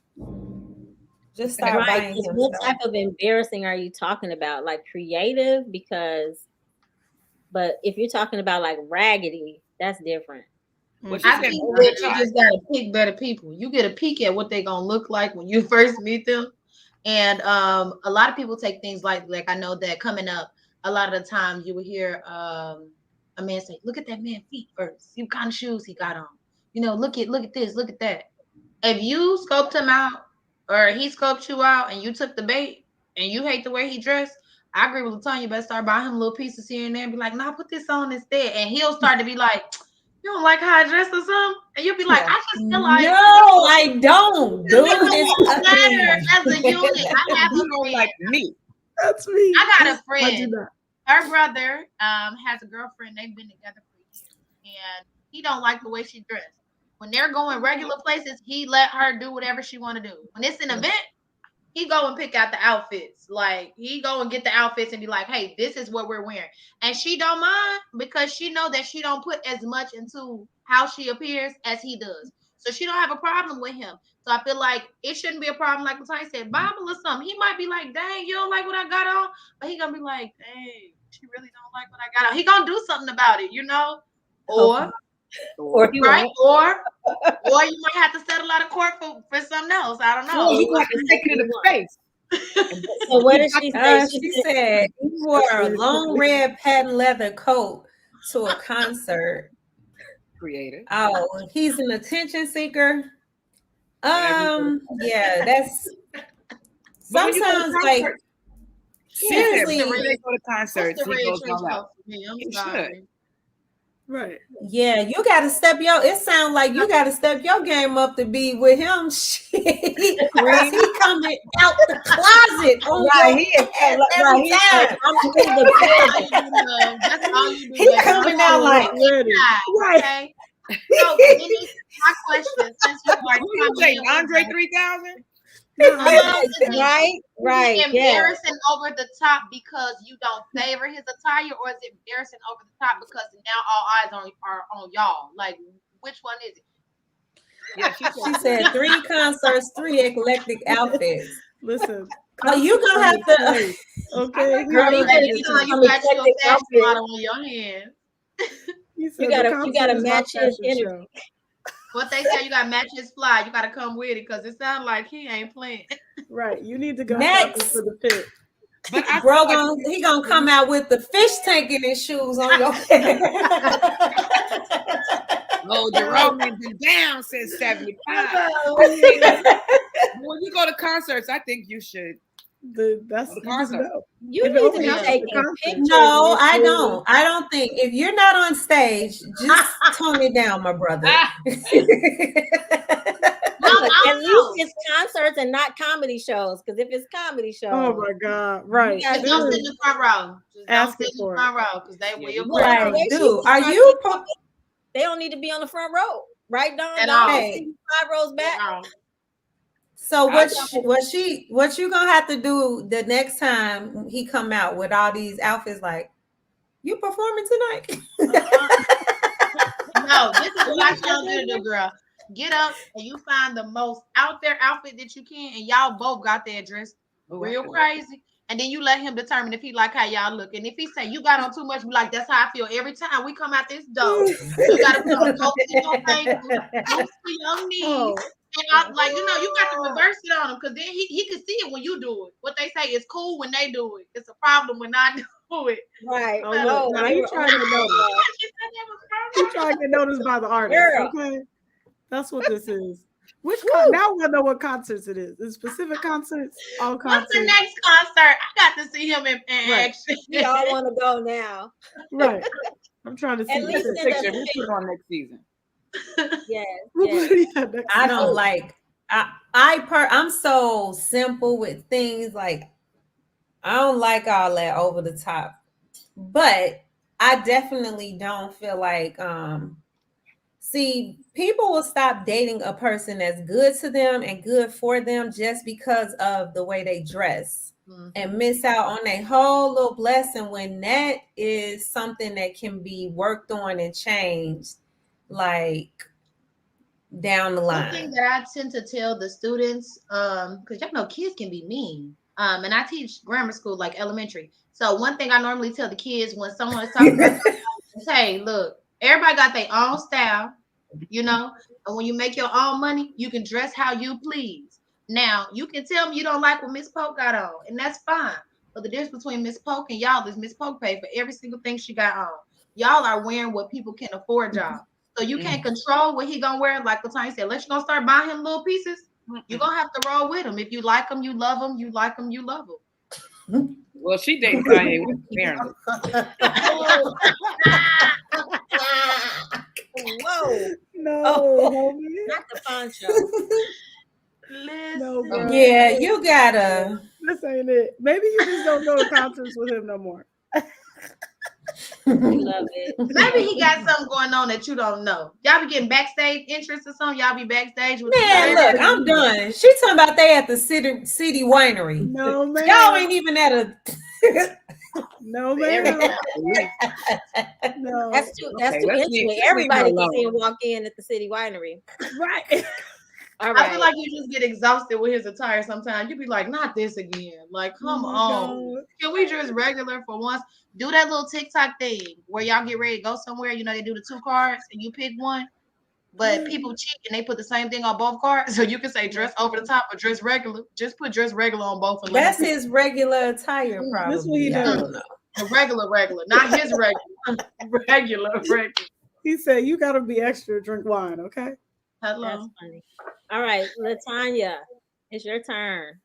Just start buying him what stuff. type of embarrassing are you talking about? Like creative? But if you're talking about like raggedy, that's different. I think that you just gotta pick better people. You get a peek at what they're gonna look like when you first meet them. And a lot of people take things like I know that coming up, a lot of the times you will hear a man say, "Look at that man's feet first. See what kind of shoes he got on. Look at this, look at that." If you scoped him out, or he scoped you out, and you took the bait, and you hate the way he dressed, I agree with LaTanya. You better start buying him little pieces here and there, and be like, "Nah, put this on instead," and he'll start to be like, "You don't like how I dress or something?" And you'll be like, "I just feel like, no, I don't, dude. It's matter as a unit." I have a friend like me. That's me. I got a friend. Her brother has a girlfriend. They've been together for years, and he don't like the way she dressed. When they're going regular places, he let her do whatever she want to do. When it's an event, he go and pick out the outfits. Like, he go and get the outfits and be like, "Hey, this is what we're wearing." And she don't mind, because she know that she don't put as much into how she appears as he does. So she don't have a problem with him. So I feel like it shouldn't be a problem. Like LaTanya said, buy him or something. He might be like, "Dang, you don't like what I got on?" But he gonna be like, "Dang, she really don't like what I got on." He gonna do something about it, Or you might have to settle out of court for something else. I don't know. You have to take it in the face. So what did she say? She said he wore a long red patent leather coat to a concert. Creative. Oh, he's an attention seeker. Yeah, that's sometimes like seriously. When they go to concerts, he goes all out. I'm sorry. Right. Yeah, you gotta it sounds like you gotta step your game up to be with him. Shit. Cause he coming out the closet on Right, your ass right. every He's like, time. I'm in the building. That's all you do. He baby. coming That's out all like ready. right. Okay. So then my question, since you are Who you coming say, in with Andre that, 3000? Right, right, is it yeah. embarrassing over the top because you don't favor his attire, or is it embarrassing over the top because now all eyes are on y'all? Like, which one is it? Yeah, She said 3 concerts, 3 eclectic outfits. Listen. Oh, you gonna have to. Okay. Girl, you Baby, better you get sound like some you got you a eclectic fashion outfit. model on your hand. He said You the gotta concert is my match his fashion energy. show. What they say, you got to match his fly. You got to come with it because it sounds like he ain't playing. Right. You need to go shopping Next. for the pit. But I Bro, feel like he gonna come out with the fish tank in his shoes on your head. oh, Jerome ain't been down since 75. When you go to concerts, I think you should. That's The you just concert. know. You If it need to only be happens at the taking concert. pictures. No, Miss I Lily. don't. I don't think if you're not on stage, just tone it down, my brother. Look, I at don't least know. it's concerts and not comedy shows. Because if it's comedy shows, Oh my God. Right. guys Just don't sit in the front row. Just don't Asking sit in the for it. front row because they will. well, Right, the way she dude. Are described you? it, they don't need to be on the front row, right, Dawn? At Dawn, all. Hey. 5 rows back. So what you gonna have to do the next time he come out with all these outfits? Like, you performing tonight? No, this is what I tell you to do, girl. Get up and you find the most out there outfit that you can, and y'all both got there dressed real crazy. And then you let him determine if he like how y'all look. And if he say you got on too much, be like, that's how I feel every time we come out this door. You gotta put the coat in your face, boots to your knees. Oh. And I, like, you know, you got to reverse it on him because then he can see it when you do it. What they say is cool when they do it. It's a problem when I do it. Right. Oh, look, now you trying to notice. You trying to get noticed by the artist. Girl. Okay. That's what this is. Now we know what concerts it is. It's specific concerts, all concerts. What's the next concert? I got to see him in action. We all want to go now. Right. I'm trying to see. At least this. send us Picture. We'll put it on next season. Yes. Yeah, next I don't season. like. I'm so simple with things. Like, I don't like all that over the top. But I definitely don't feel like see, people will stop dating a person that's good to them and good for them just because of the way they dress and miss out on a whole little blessing when that is something that can be worked on and changed like down the line. One thing that I tend to tell the students, because y'all know kids can be mean. And I teach grammar school, like elementary. So one thing I normally tell the kids when someone is talking about is, hey, look, everybody got their own style, you know, and when you make your own money, you can dress how you please. Now, you can tell me you don't like what Miss Polk got on, and that's fine. But the difference between Miss Polk and y'all is Miss Polk paid for every single thing she got on. Y'all are wearing what people can afford, y'all. So you can't control what he gonna wear. Like Latanya said, unless you're gonna start buying him little pieces, you're gonna have to roll with him. If you like him, you love him. You like him, you love him. Well, she dated Kanye West, apparently. Whoa. No, Not the poncho. no, girl. Yeah, you gotta. This ain't it. Maybe you just don't go to concerts with him no more. We love it. Maybe he got something going on that you don't know. Y'all be getting backstage interest or something. Y'all be backstage with Man, look, I'm done. She talking about they at the city winery. No, man. Y'all ain't even at a. No, man. No. That's too let's intimate. leave Everybody her can see alone. him walk in at the city winery. Right. All I right. feel like you just get exhausted with his attire sometimes. You be like, not this again. Like, come on. God. Can we just regular for once? Do that little TikTok thing where y'all get ready to go somewhere. You know, they do the 2 cards and you pick one. But people cheat and they put the same thing on both cards. So you can say dress over the top or dress regular. Just put dress regular on both. And That's his regular attire, probably. That's what he I does. don't know. The regular, not his regular. regular. He said, you got to be extra, drink wine, okay? Hello. That's funny. All right, Latanya, it's your turn.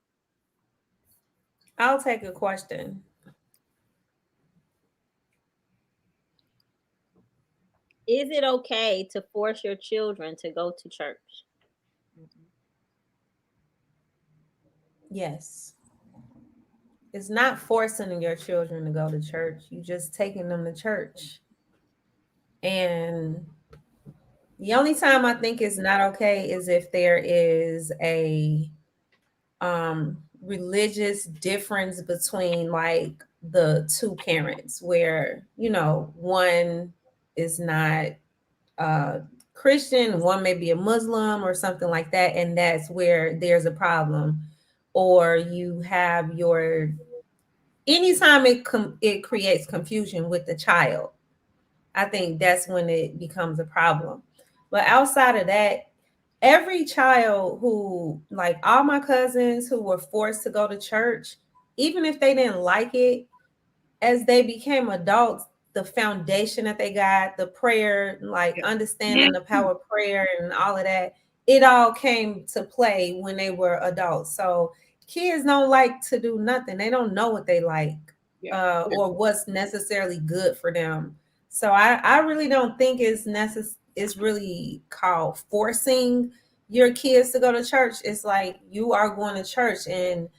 I'll take a question. Is it okay to force your children to go to church? Yes. It's not forcing your children to go to church. You just taking them to church. And the only time I think it's not okay is if there is a religious difference between like the two parents where, you know, one is not Christian, one may be a Muslim or something like that, and that's where there's a problem. Or you have your anytime it creates confusion with the child, I think that's when it becomes a problem. But outside of that, every child who, like all my cousins who were forced to go to church, even if they didn't like it, as they became adults, the foundation that they got, the prayer, like understanding the power of prayer and all of that, it all came to play when they were adults. So kids don't like to do nothing. They don't know what they like or what's necessarily good for them. So I really don't think it's really called forcing your kids to go to church. It's like you are going to church, and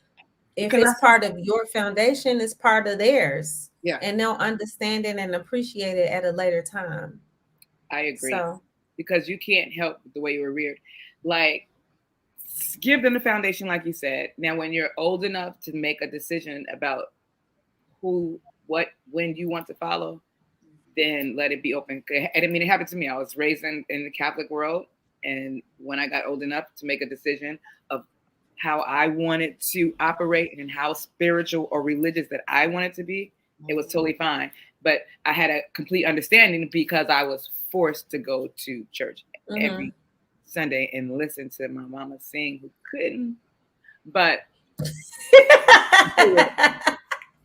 if it's part of your foundation, it's part of theirs. Yeah. And they'll understand it and appreciate it at a later time. I agree. So, because you can't help the way you were reared. Like, give them the foundation, like you said. Now, when you're old enough to make a decision about who, what, when you want to follow, then let it be open. And I mean, it happened to me. I was raised in the Catholic world. And when I got old enough to make a decision of how I wanted to operate and how spiritual or religious that I wanted to be, it was totally fine. But I had a complete understanding because I was forced to go to church every Sunday and listen to my mama sing, who couldn't. But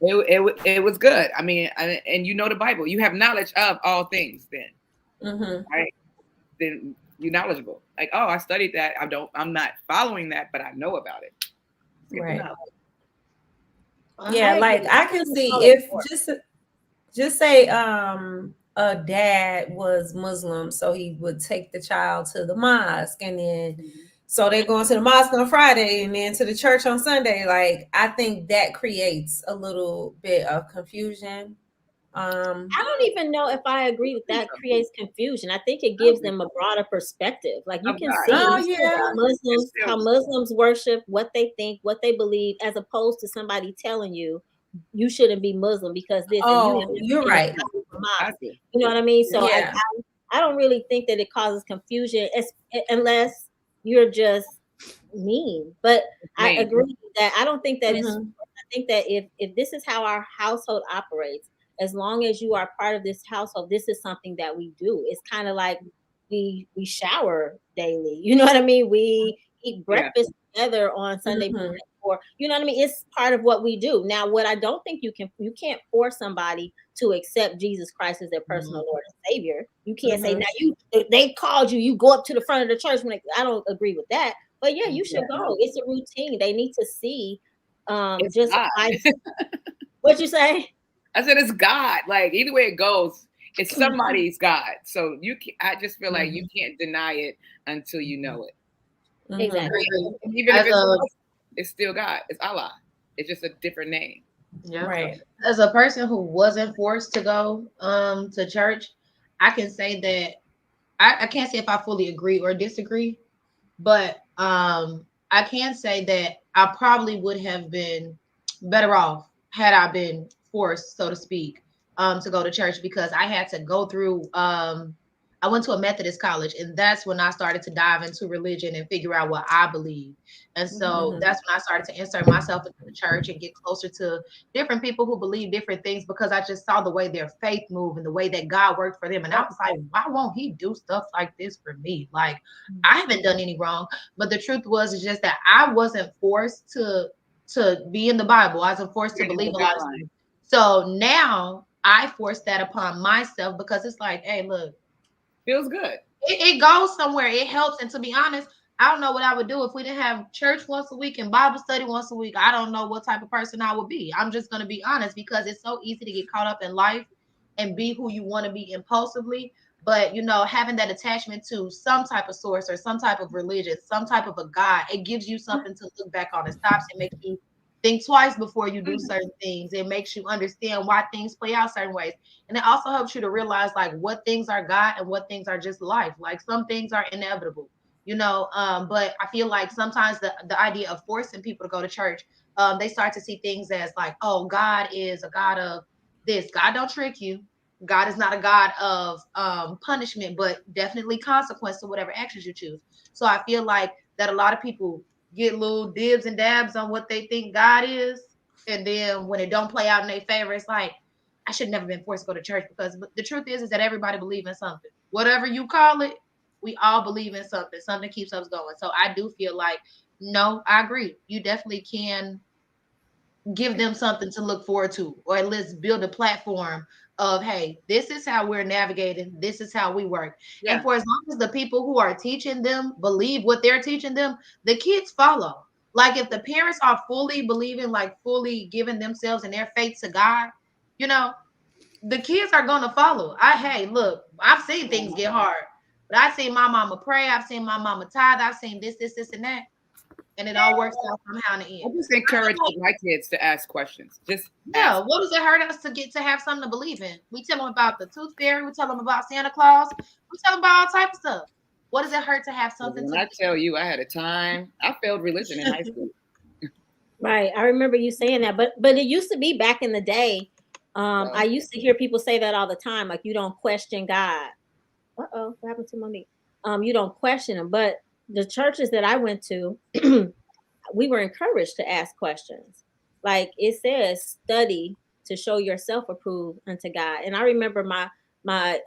it was good. I mean, and you know the Bible. You have knowledge of all things then, right? Then you're knowledgeable. Like, oh, I studied that. I'm not following that, but I know about it. Right. Yeah, like I can see if just say a dad was Muslim, so he would take the child to the mosque, and then so they're going to the mosque on Friday and then to the church on Sunday. Like, I think that creates a little bit of confusion. I don't even know if I agree with that creates confusion. I think it gives them a broader perspective. Like you can see how Muslims worship, what they think, what they believe, as opposed to somebody telling you you shouldn't be Muslim because this. You're right. You know what I mean? So I don't really think that it causes confusion unless you're just mean. But I agree that I don't think that it's. I think that if this is how our household operates, as long as you are part of this household, this is something that we do. It's kind of like we shower daily. You know what I mean? We eat breakfast together on Sunday morning, or you know what I mean? It's part of what we do. Now, what I don't think you can't force somebody to accept Jesus Christ as their personal Lord and Savior. You can't say, now they called you, you go up to the front of the church. I don't agree with that. But yeah, you should go. It's a routine. They need to see just what you say. I said it's God. Like either way it goes, it's somebody's God. So I just feel like you can't deny it until you know it. Exactly. And even if it's still God. It's Allah. It's just a different name. Yeah. Right. As a person who wasn't forced to go to church, I can say that I can't say if I fully agree or disagree, but I can say that I probably would have been better off had I been forced, so to speak, to go to church, because I had to go through I went to a Methodist college, and that's when I started to dive into religion and figure out what I believe. And so that's when I started to insert myself into the church and get closer to different people who believe different things, because I just saw the way their faith moved and the way that God worked for them. And I was like, why won't he do stuff like this for me? Like, I haven't done any wrong. But the truth was just that I wasn't forced to be in the Bible. I wasn't forced to believe a lot of things. So now I force that upon myself, because it's like, hey, look, feels good. It goes somewhere. It helps. And to be honest, I don't know what I would do if we didn't have church once a week and Bible study once a week. I don't know what type of person I would be. I'm just going to be honest, because it's so easy to get caught up in life and be who you want to be impulsively. But having that attachment to some type of source or some type of religion, some type of a God, it gives you something to look back on. It stops and makes you think twice before you do certain things. It makes you understand why things play out certain ways. And it also helps you to realize like what things are God and what things are just life. Like some things are inevitable, but I feel like sometimes the idea of forcing people to go to church, they start to see things as like, oh, God is a God of this. God don't trick you. God is not a God of punishment, but definitely consequence to whatever actions you choose. So I feel like that a lot of people get little dibs and dabs on what they think God is. And then when it don't play out in their favor, it's like, I should never been forced to go to church, because the truth is that everybody believes in something. Whatever you call it, we all believe in something. Something keeps us going. So I do feel like, no, I agree. You definitely can give them something to look forward to, or at least build a platform of, hey, this is how we're navigating, this is how we work. Yeah. And for as long as the people who are teaching them believe what they're teaching them, the kids follow. Like if the parents are fully believing, like fully giving themselves and their faith to God, the kids are gonna follow. Hey, look, I've seen things get hard, but I've seen my mama pray, I've seen my mama tithe, I've seen this and that, and it all works out somehow in the I end. just encourage my kids to ask questions. Just Yeah, what does it hurt us to get to have something to believe in? We tell them about the tooth fairy, we tell them about Santa Claus, we tell them about all types of stuff. What does it hurt to have something when to I tell you, I had a time. I failed religion in high school. Right. I remember you saying that, but it used to be back in the day. I used to hear people say that all the time, like you don't question God. Uh-oh, what happened to my meat? You don't question him. But the churches that I went to, we were encouraged to ask questions. Like it says, study to show yourself approved unto God. And I remember my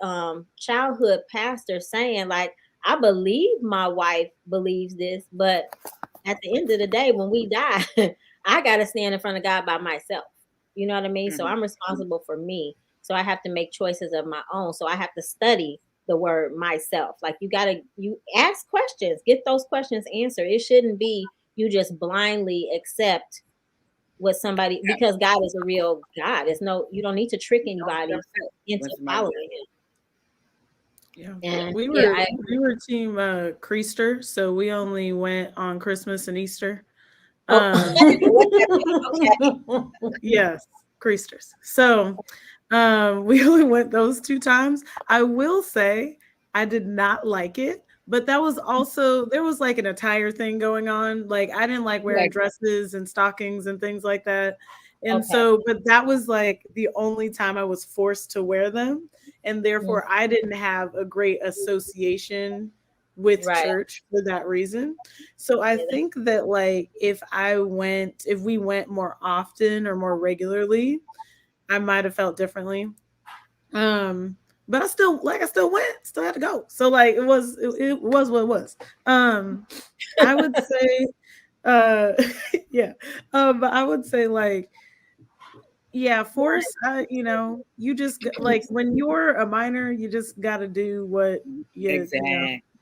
childhood pastor saying, like, I believe my wife believes this, but at the end of the day, when we die, I gotta stand in front of God by myself. You know what I mean? So I'm responsible for me. So I have to make choices of my own. So I have to study the word myself. Like you ask questions, get those questions answered. It shouldn't be you just blindly accept what somebody, because God is a real God. You don't need to trick anybody into following him. Yeah, And we yeah, were we were team Creaster, so we only went on Christmas and Easter. Yes, Creasters. So we only went those 2 times. I will say I did not like it, but that was also, there was like an attire thing going on. Like I didn't like wearing dresses and stockings and things like that. And so, but that was like the only time I was forced to wear them. And therefore I didn't have a great association with church for that reason. So I think that like if we went more often or more regularly, I might have felt differently. But I still went, still had to go. So like it was what it was. I would say yeah. But I would say like yeah, force, you just like when you're a minor, you just got to do what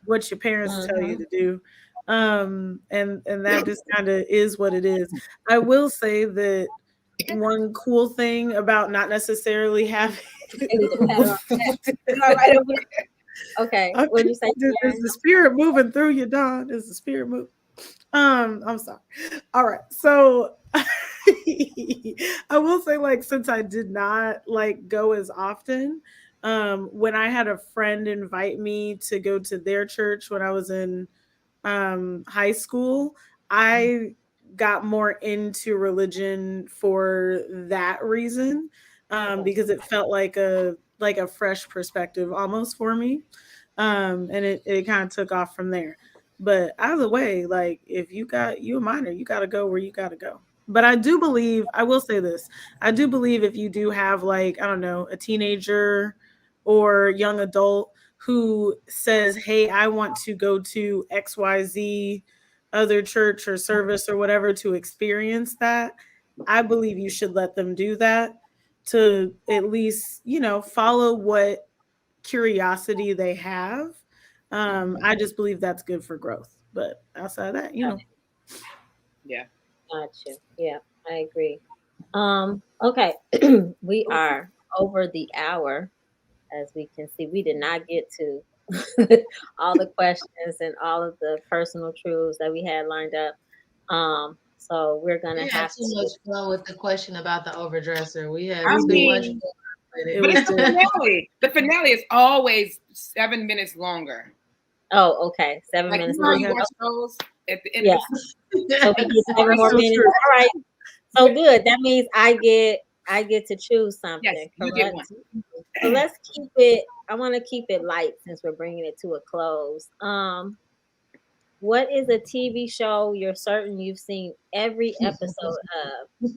what your parents tell you to do. And that just kind of is what it is. I will say that one cool thing about not necessarily having okay, what did you say? Is the spirit moving through you, Don? Is the spirit moving? I'm sorry. All right. So I will say, like, since I did not like go as often, when I had a friend invite me to go to their church when I was in high school, I got more into religion for that reason, because it felt like a fresh perspective almost for me. And it kind of took off from there. But either way, like if you a minor, you got to go where you got to go. But I do believe, I will say this, I do believe if you do have like, I don't know, a teenager or young adult who says, hey, I want to go to XYZ other church or service or whatever to experience that, I believe you should let them do that to at least, follow what curiosity they have. I just believe that's good for growth. But outside of that, Yeah. Gotcha. Yeah, I agree. Okay. We are over the hour. as we can see, we did not get to all the questions and all of the personal truths that we had lined up. So we're gonna We had have too to. much fun with the question about the overdresser. We had I too much mean, fun with It it. but was it's the good. finale. The finale is always 7 minutes longer. Oh, okay, 7 minutes. You know how We you had- watch shows at the end Yeah. of the So we get 7 more so minutes. true. All right. So good. That means I get to choose something. Yes, you Correct. get one. So let's keep it. I want to keep it light since we're bringing it to a close. What is a TV show you're certain you've seen every episode of?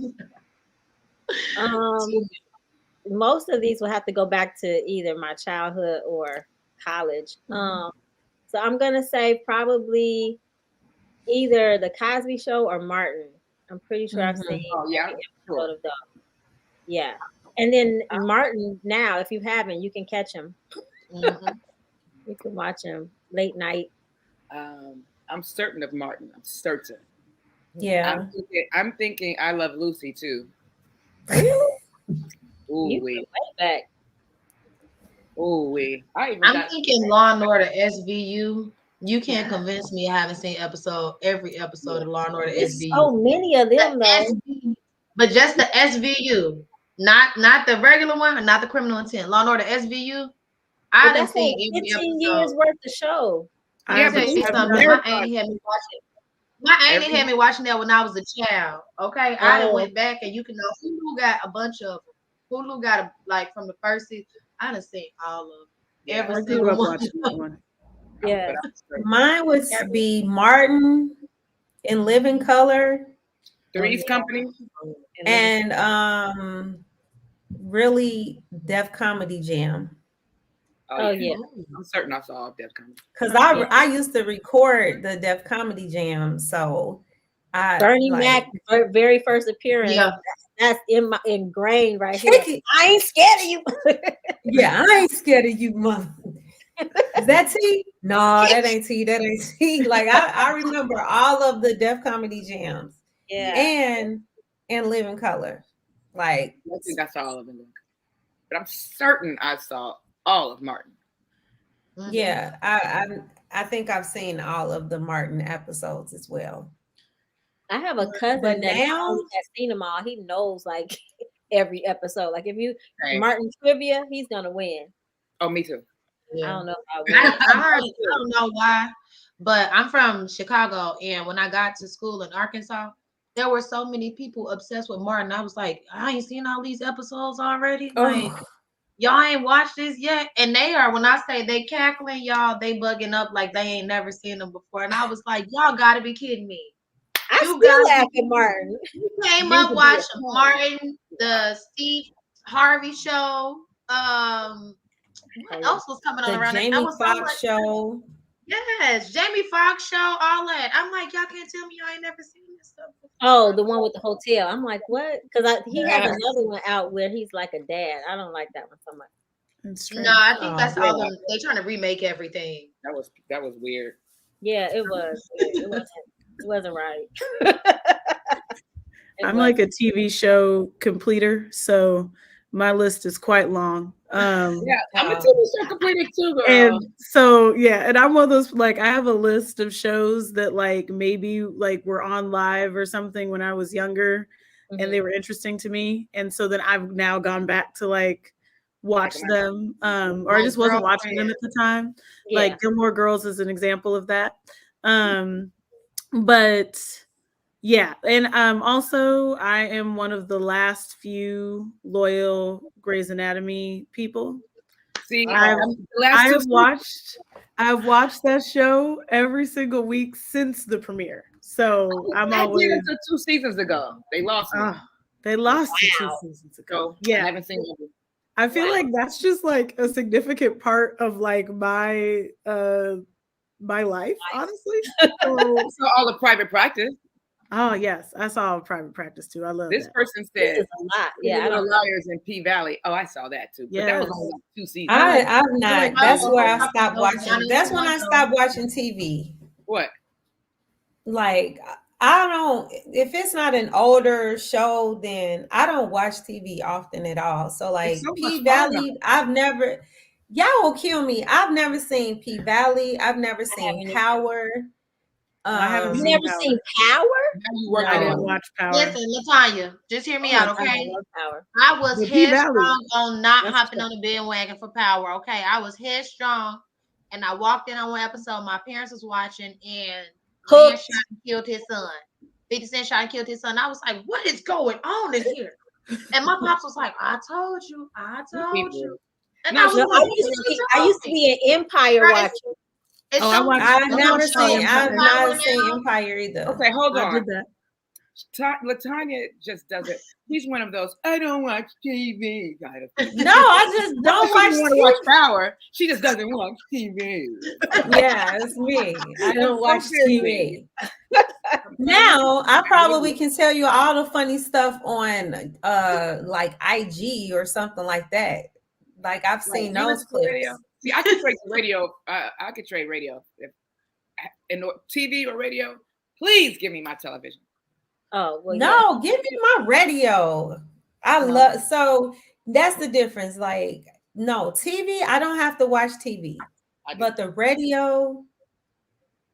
Um, most of these will have to go back to either my childhood or college. So I'm gonna say probably either the Cosby Show or Martin. I'm pretty sure I've seen Oh yeah, every sure. episode of those. Yeah. And then Martin now, if you haven't, you can catch him. Mhm. You can watch him late night. I'm certain of Martin. I'm certain. Yeah. I'm thinking I Love Lucy too. Really? Ooh You wee. went way back. Ooh wee. I even I'm got thinking Law and Order SVU. You can't convince me I haven't seen every episode of Law and Order It's SVU. so many of them though. But just the SVU, not the regular one, not the criminal intent. Law and Order SVU. I But done that's like seen every 15 years episode. worth of show. I Let have me a tell you I've something. done- My auntie had me watching. My auntie had me watching that when I was a child. Okay, I done went back and you can know Hulu got a bunch of them. Hulu got like from the first season. I done seen all of them. Yeah, Every I grew single up one. watching that one. Yeah. but I'm certain. Mine would be Martin in Living Color Three's yeah. Company. and really Def Comedy Jam. Oh yeah. I'm certain I saw Def Comedy. Cause I used to record the Def Comedy Jam, so I Bernie Mac very first appearance. Yeah. That's ingrained right here. I ain't scared of you. Yeah, I ain't scared of you, mother. Is that T? No, that ain't T. That ain't T. Like I remember all of the Def Comedy Jams. Yeah. And Living Color. Like I think I saw all of them, but I'm certain I saw all of Martin. yeah, I think I've seen all of the Martin episodes as well. I have a cousin But that now has seen them all. He knows like every episode. Like if you Right. Martin trivia, he's gonna win. Oh, me too. I don't know if I I will. don't know why, but I'm from Chicago, and when I got to school in Arkansas, there were so many people obsessed with Martin. I was like, I ain't seen all these episodes already. Like, y'all ain't watched this yet. And they are, when I say they cackling, y'all, they bugging up like they ain't never seen them before. And I was like, y'all gotta be kidding me. I You still guys- laugh at Martin. You came up watching Martin, the Steve Harvey show. What else was coming on the around? Jamie That was so Foxx much- show. Yes, Jamie Foxx show, all that. I'm like, y'all can't tell me y'all ain't never seen this stuff before. Oh, the one with the hotel. I'm like, what? Because he has Yes. another one out where he's like a dad. I don't like that one so much. It's strange. No, I think Oh, that's all them. They trying to remake everything. That was weird. Yeah, it was. It wasn't right. I'm like a TV show completer, so my list is quite long. Yeah, I'm a TV show completed too, girl. And so yeah, and I'm one of those, like, I have a list of shows that like maybe like were on live or something when I was younger and they were interesting to me. And so then I've now gone back to like watch them. Or I just wasn't watching them at the time. Yeah. Like Gilmore Girls is an example of that. But yeah, and also I am one of the last few loyal Grey's Anatomy people. See, I've watched that show every single week since the premiere. So I'm I always did it 2 seasons ago. They lost me. they lost it 2 seasons ago. So I haven't seen it. I feel like that's just like a significant part of like my life, honestly. So all the Private Practice. Oh yes, I saw Private Practice too. I love This that. person This said is a lot. Yeah, Yeah, I don't know. Liars in P Valley. Oh, I saw that too. But that was Yes. only like 2 seasons. I've not. like, That's oh, where I oh, stopped oh, watching. That's when I stopped watching TV. What? Like I don't. If it's not an older show, then I don't watch TV often at all. So like so much P fun, Valley, I've never. Y'all will kill me. I've never seen P Valley. I've never seen haven't either. Power. I haven't You seen never Power. seen Power? Now you work I on didn't No. watch Power. Listen, Latanya, just hear me Oh my out, God, I okay? love Power. I was The P Valley. headstrong on not That's hopping true. on the bandwagon for Power, okay? I was headstrong, and I walked in on one episode. My parents was watching, and man Hooked. shot and killed his son. 50 Cent shot and killed his son. I was like, what is going on in here? And my pops was like, I told you. people. And No, I was No, like, I used to be an Empire Right. watcher. It's Oh, I so watched- I've I never watched seen. Empire. I've not Power seen now. Empire either. Okay, hold I on. did that. Latanya just doesn't. She's one of those. I don't watch TV. Kind of thing. No, I just Not don't that she watch doesn't want to TV. watch Power. She just doesn't watch TV. Yeah, it's me. I don't watch seriously. TV. Now I probably can tell you all the funny stuff on like IG or something like that. Like I've seen You those listen to clips. radio? See, I could trade radio. I could trade radio. And TV or radio, please give me my television. Oh, well, No, give me my radio. I No. love so that's the difference. Like, no, TV, I don't have to watch TV. I do. But the radio,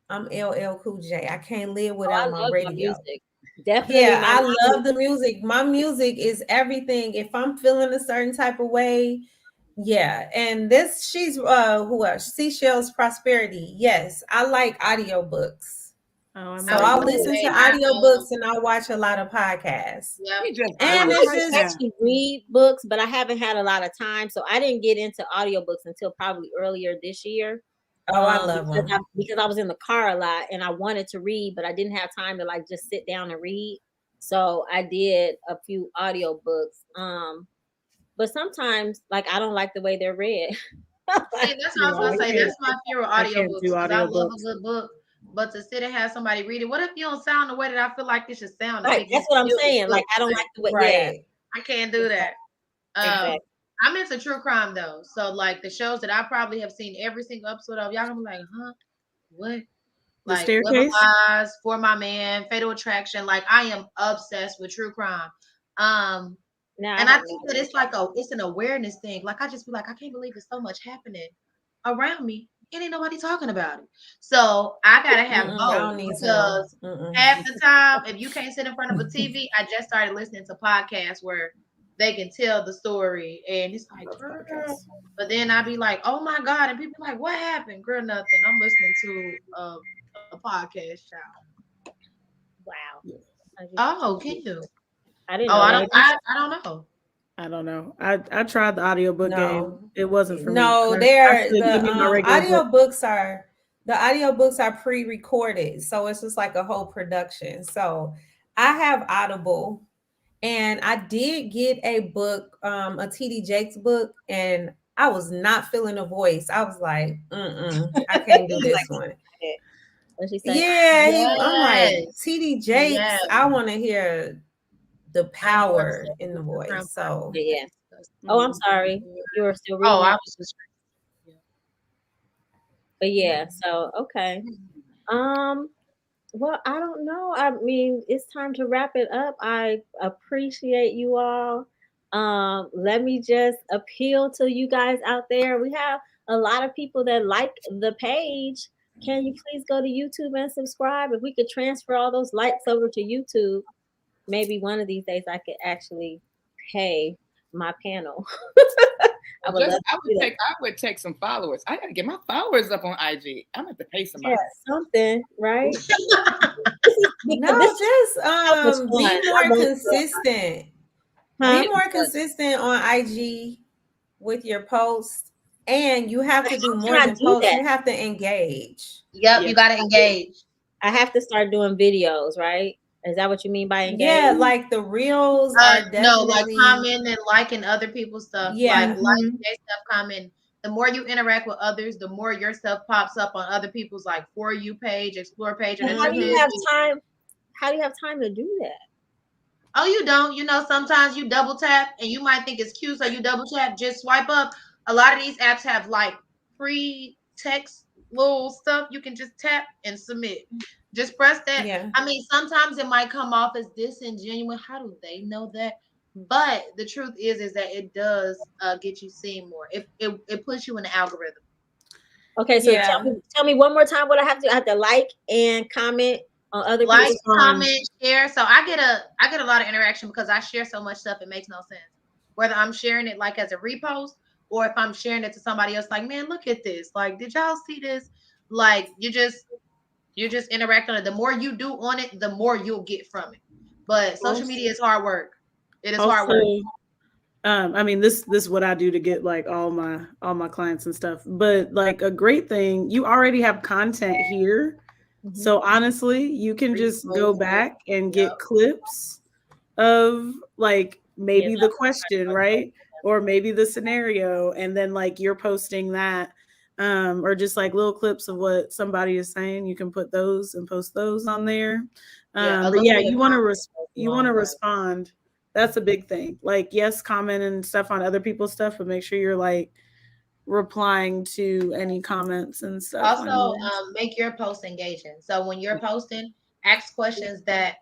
I'm LL Cool J. I can't live I without my love my radio. music. Definitely. Yeah, my I love the music. My music is everything. If I'm feeling a certain type of way, yeah. And this, she's who else? Seashells Prosperity. Yes, I like audiobooks. Oh, So I'll listen to audiobooks and I'll watch a lot of podcasts. Yeah. And it's just actually read books, but I haven't had a lot of time. So I didn't get into audiobooks until probably earlier this year. Oh, I love them. Because I was in the car a lot and I wanted to read, but I didn't have time to like just sit down and read. So I did a few audiobooks. But sometimes like I don't like the way they're read. See, that's what I was gonna say. That's my fear with audiobooks. Because I love a good book. But to sit and have somebody read it, what if you don't sound the way that I feel like it should sound? Right, that's what I'm saying. Like I don't like the way. Right. Yeah, I can't do that. exactly. I'm into true crime though. So like the shows that I probably have seen every single episode of, y'all gonna be like, huh? What? The Like Staircase? Love Lies, For My Man, Fatal Attraction. Like I am obsessed with true crime. And I think that it's an awareness thing. Like I just feel like I can't believe there's so much happening around me. And ain't nobody talking about it. So I gotta have both because half the time, if you can't sit in front of a TV, I just started listening to podcasts where they can tell the story, and it's like, girl. But then I'd be like, oh my God, and people be like, what happened? Girl, nothing. I'm listening to a podcast show. Wow. Oh, can you? I didn't. Oh, know I that. don't know. I don't know. I tried the audiobook game. It wasn't for me. No, I they're still give me my the regular book. audiobooks are pre-recorded, so it's just like a whole production. So I have Audible, and I did get a book, a TD Jakes book, and I was not feeling a voice. I was like, I can't do this one. What she say? Yeah, I'm like TD Jakes. I want to hear the power in the voice. So yeah. Oh, I'm sorry. You were still reading. Oh, I was just. But yeah. So okay. Well, I don't know. I mean, it's time to wrap it up. I appreciate you all. Let me just appeal to you guys out there. We have a lot of people that like the page. Can you please go to YouTube and subscribe? If we could transfer all those likes over to YouTube, maybe one of these days I could actually pay my panel. I would take some followers. I gotta get my followers up on IG. I'm gonna have to pay somebody. Yeah, something, right? Just be more consistent. Be more consistent on IG with your posts, and you have to do more than posts. You have to engage. Yep, you gotta engage. I have to start doing videos, right? Is that what you mean by engage? Yeah, like the reels are definitely no, like commenting and liking other people's stuff. Yeah, like liking their stuff, comment. The more you interact with others, the more your stuff pops up on other people's like For You page, Explore page. And how do you have time? How do you have time to do that? Oh, you don't. You know, sometimes you double tap and you might think it's cute, so you double tap, just swipe up. A lot of these apps have like free text little stuff you can just tap and submit. Just press that. Yeah. I mean, sometimes it might come off as disingenuous. How do they know that? But the truth is that it does get you seen more. It puts you in the algorithm. Okay, so Yeah. tell me one more time what I have to do. I have to like and comment on other Like, people's comment, share. So I get a lot of interaction because I share so much stuff. It makes no sense. Whether I'm sharing it like as a repost or if I'm sharing it to somebody else, like, man, look at this. Like, did y'all see this? Like, you just interact on it. The more you do on it, the more you'll get from it. But social media is hard work. It is hard work. I mean, this is what I do to get like all my clients and stuff. But like a great thing, you already have content here. So honestly, you can just go back and get clips of like maybe the question, right? Or maybe the scenario, and then like you're posting that, or just like little clips of what somebody is saying. You can put those and post those on there. But yeah, you want to respond. That's a big thing. Like, yes, comment and stuff on other people's stuff, but make sure you're like replying to any comments and stuff. Also, make your post engaging. So when you're posting, ask questions that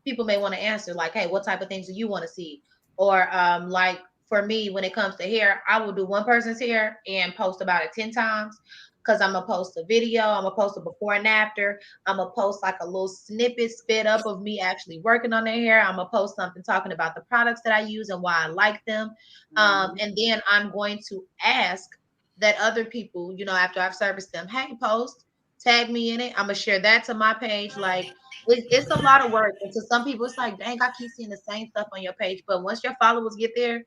people may want to answer, like, hey, what type of things do you want to see? Or like for me, when it comes to hair, I will do one person's hair and post about it 10 times because I'm gonna post a video, I'm gonna post a before and after, I'm gonna post like a little snippet sped up of me actually working on their hair. I'm gonna post something talking about the products that I use and why I like them. And then I'm going to ask that other people, you know, after I've serviced them, hey, post, tag me in it. I'm gonna share that to my page. Like, it's a lot of work. And to some people, it's like, dang, I keep seeing the same stuff on your page. But once your followers get there,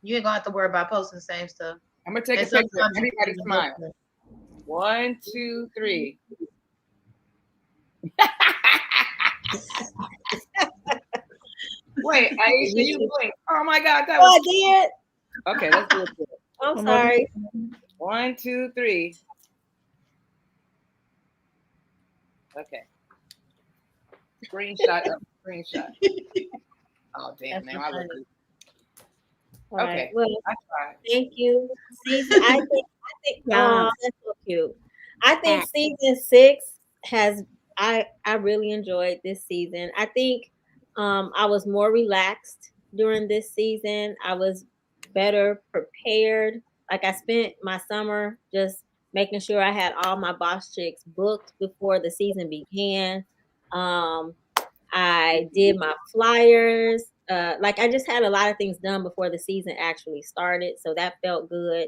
you ain't gonna have to worry about posting the same stuff. I'm gonna take a picture. Everybody smile. 1, 2, 3. Wait, Aisha, you blink. Oh my God, that was. I did. Okay, let's do it. I'm sorry. 1, 2, 3. Okay. Screenshot up. Screenshot. Oh damn! Now I look. All Okay. right. Well, I tried. thank you. Season, I think. Oh, that's so cute. I think season 6 has. I really enjoyed this season. I think I was more relaxed during this season. I was better prepared. Like I spent my summer just making sure I had all my boss chicks booked before the season began. I did my flyers. Like I just had a lot of things done before the season actually started, so that felt good.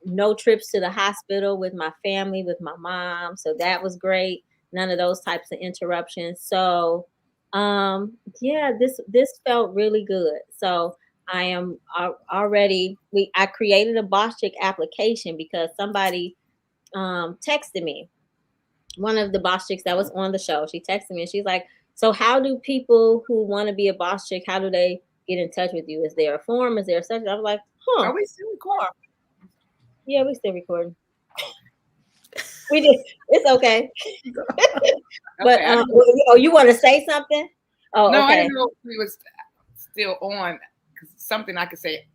No trips to the hospital with my family, with my mom, so that was great. None of those types of interruptions. So, yeah, this felt really good. So I am already. I created a Boss Chick application because somebody texted me, one of the boss chicks that was on the show. She texted me and she's like, so how do people who want to be a boss chick, how do they get in touch with you? Is there a form? Is there such? I was like, huh. Are we still recording? Yeah, we still recording. We did. It's okay. But oh, you want to say something? Oh, no, okay. I didn't know if we was still on. Something I could say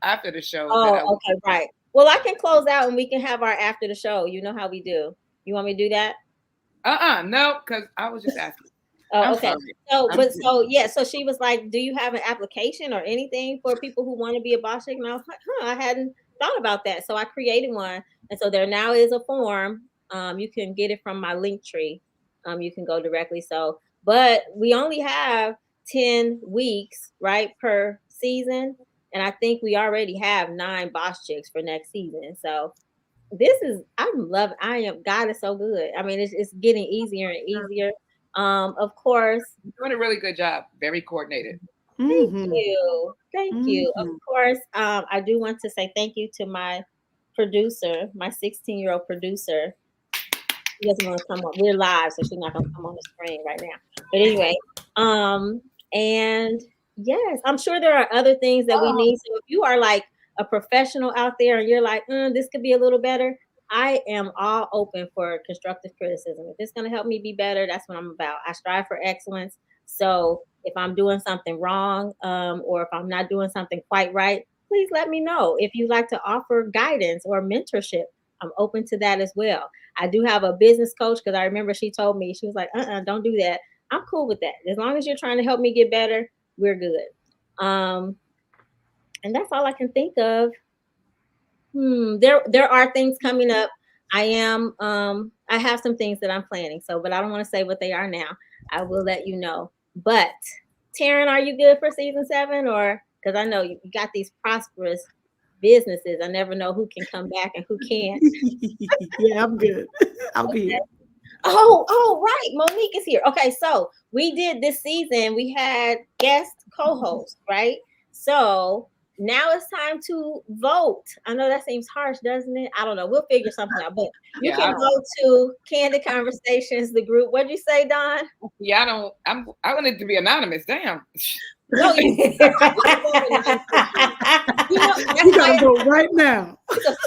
after the show. Oh, okay, right. Well, I can close out and we can have our after the show. You know how we do. You want me to do that? No, because I was just asking. Oh, okay. So she was like, do you have an application or anything for people who want to be a boss chick? And I was like, I hadn't thought about that. So I created one. And so there now is a form. You can get it from my link tree. You can go directly. So, but we only have 10 weeks, right, per season. And I think we already have 9 boss chicks for next season. So God is so good. I mean, it's getting easier and easier. Of course, you're doing a really good job. Very coordinated. Thank you. Of course, I do want to say thank you to my producer, my 16-year-old producer. She doesn't want to come on. We're live, so she's not going to come on the screen right now. But anyway, and yes, I'm sure there are other things that we need. So if you are like a professional out there and you're like, this could be a little better, I am all open for constructive criticism. If it's going to help me be better, that's what I'm about. I strive for excellence. So if I'm doing something wrong, or if I'm not doing something quite right, please let me know. If you'd like to offer guidance or mentorship, I'm open to that as well. I do have a business coach because I remember she told me, she was like, don't do that. I'm cool with that. As long as you're trying to help me get better, we're good. And that's all I can think of. There are things coming up. I have some things that I'm planning, but I don't want to say what they are now. I will let you know. But Taryn, are you good for season 7? Or because I know you got these prosperous businesses. I never know who can come back and who can't. Yeah, I'm good. I'll be here. Oh, right. Monique is here. Okay, so we did this season. We had guest co-hosts, right? So now it's time to vote. I know that seems harsh, doesn't it? I don't know. We'll figure something out. But you can go to Candid Conversations, the group. What'd you say, Don? Yeah, I want it to be anonymous. Damn. No, you gotta vote right now.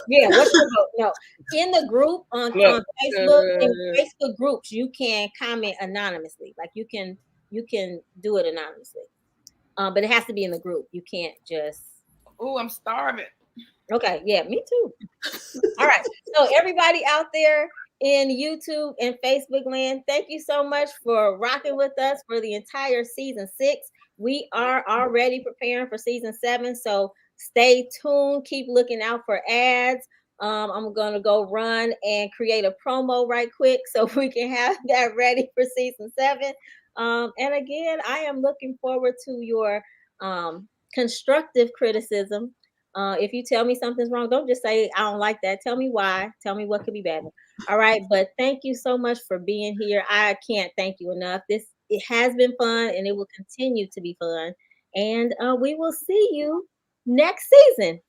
Yeah, what's your vote? No, in the group on Facebook, in Facebook groups, you can comment anonymously. Like you can do it anonymously. But it has to be in the group. You can't just. Oh, I'm starving. Okay, yeah, me too. All right, so everybody out there in YouTube and Facebook land, thank you so much for rocking with us for the entire season 6. We are already preparing for season 7, so stay tuned. Keep looking out for ads. I'm going to go run and create a promo right quick so we can have that ready for season 7. And again, I am looking forward to your constructive criticism. If you tell me something's wrong, don't just say, I don't like that. Tell me why. Tell me what could be better. All right. But thank you so much for being here. I can't thank you enough. It has been fun and it will continue to be fun. And we will see you next season.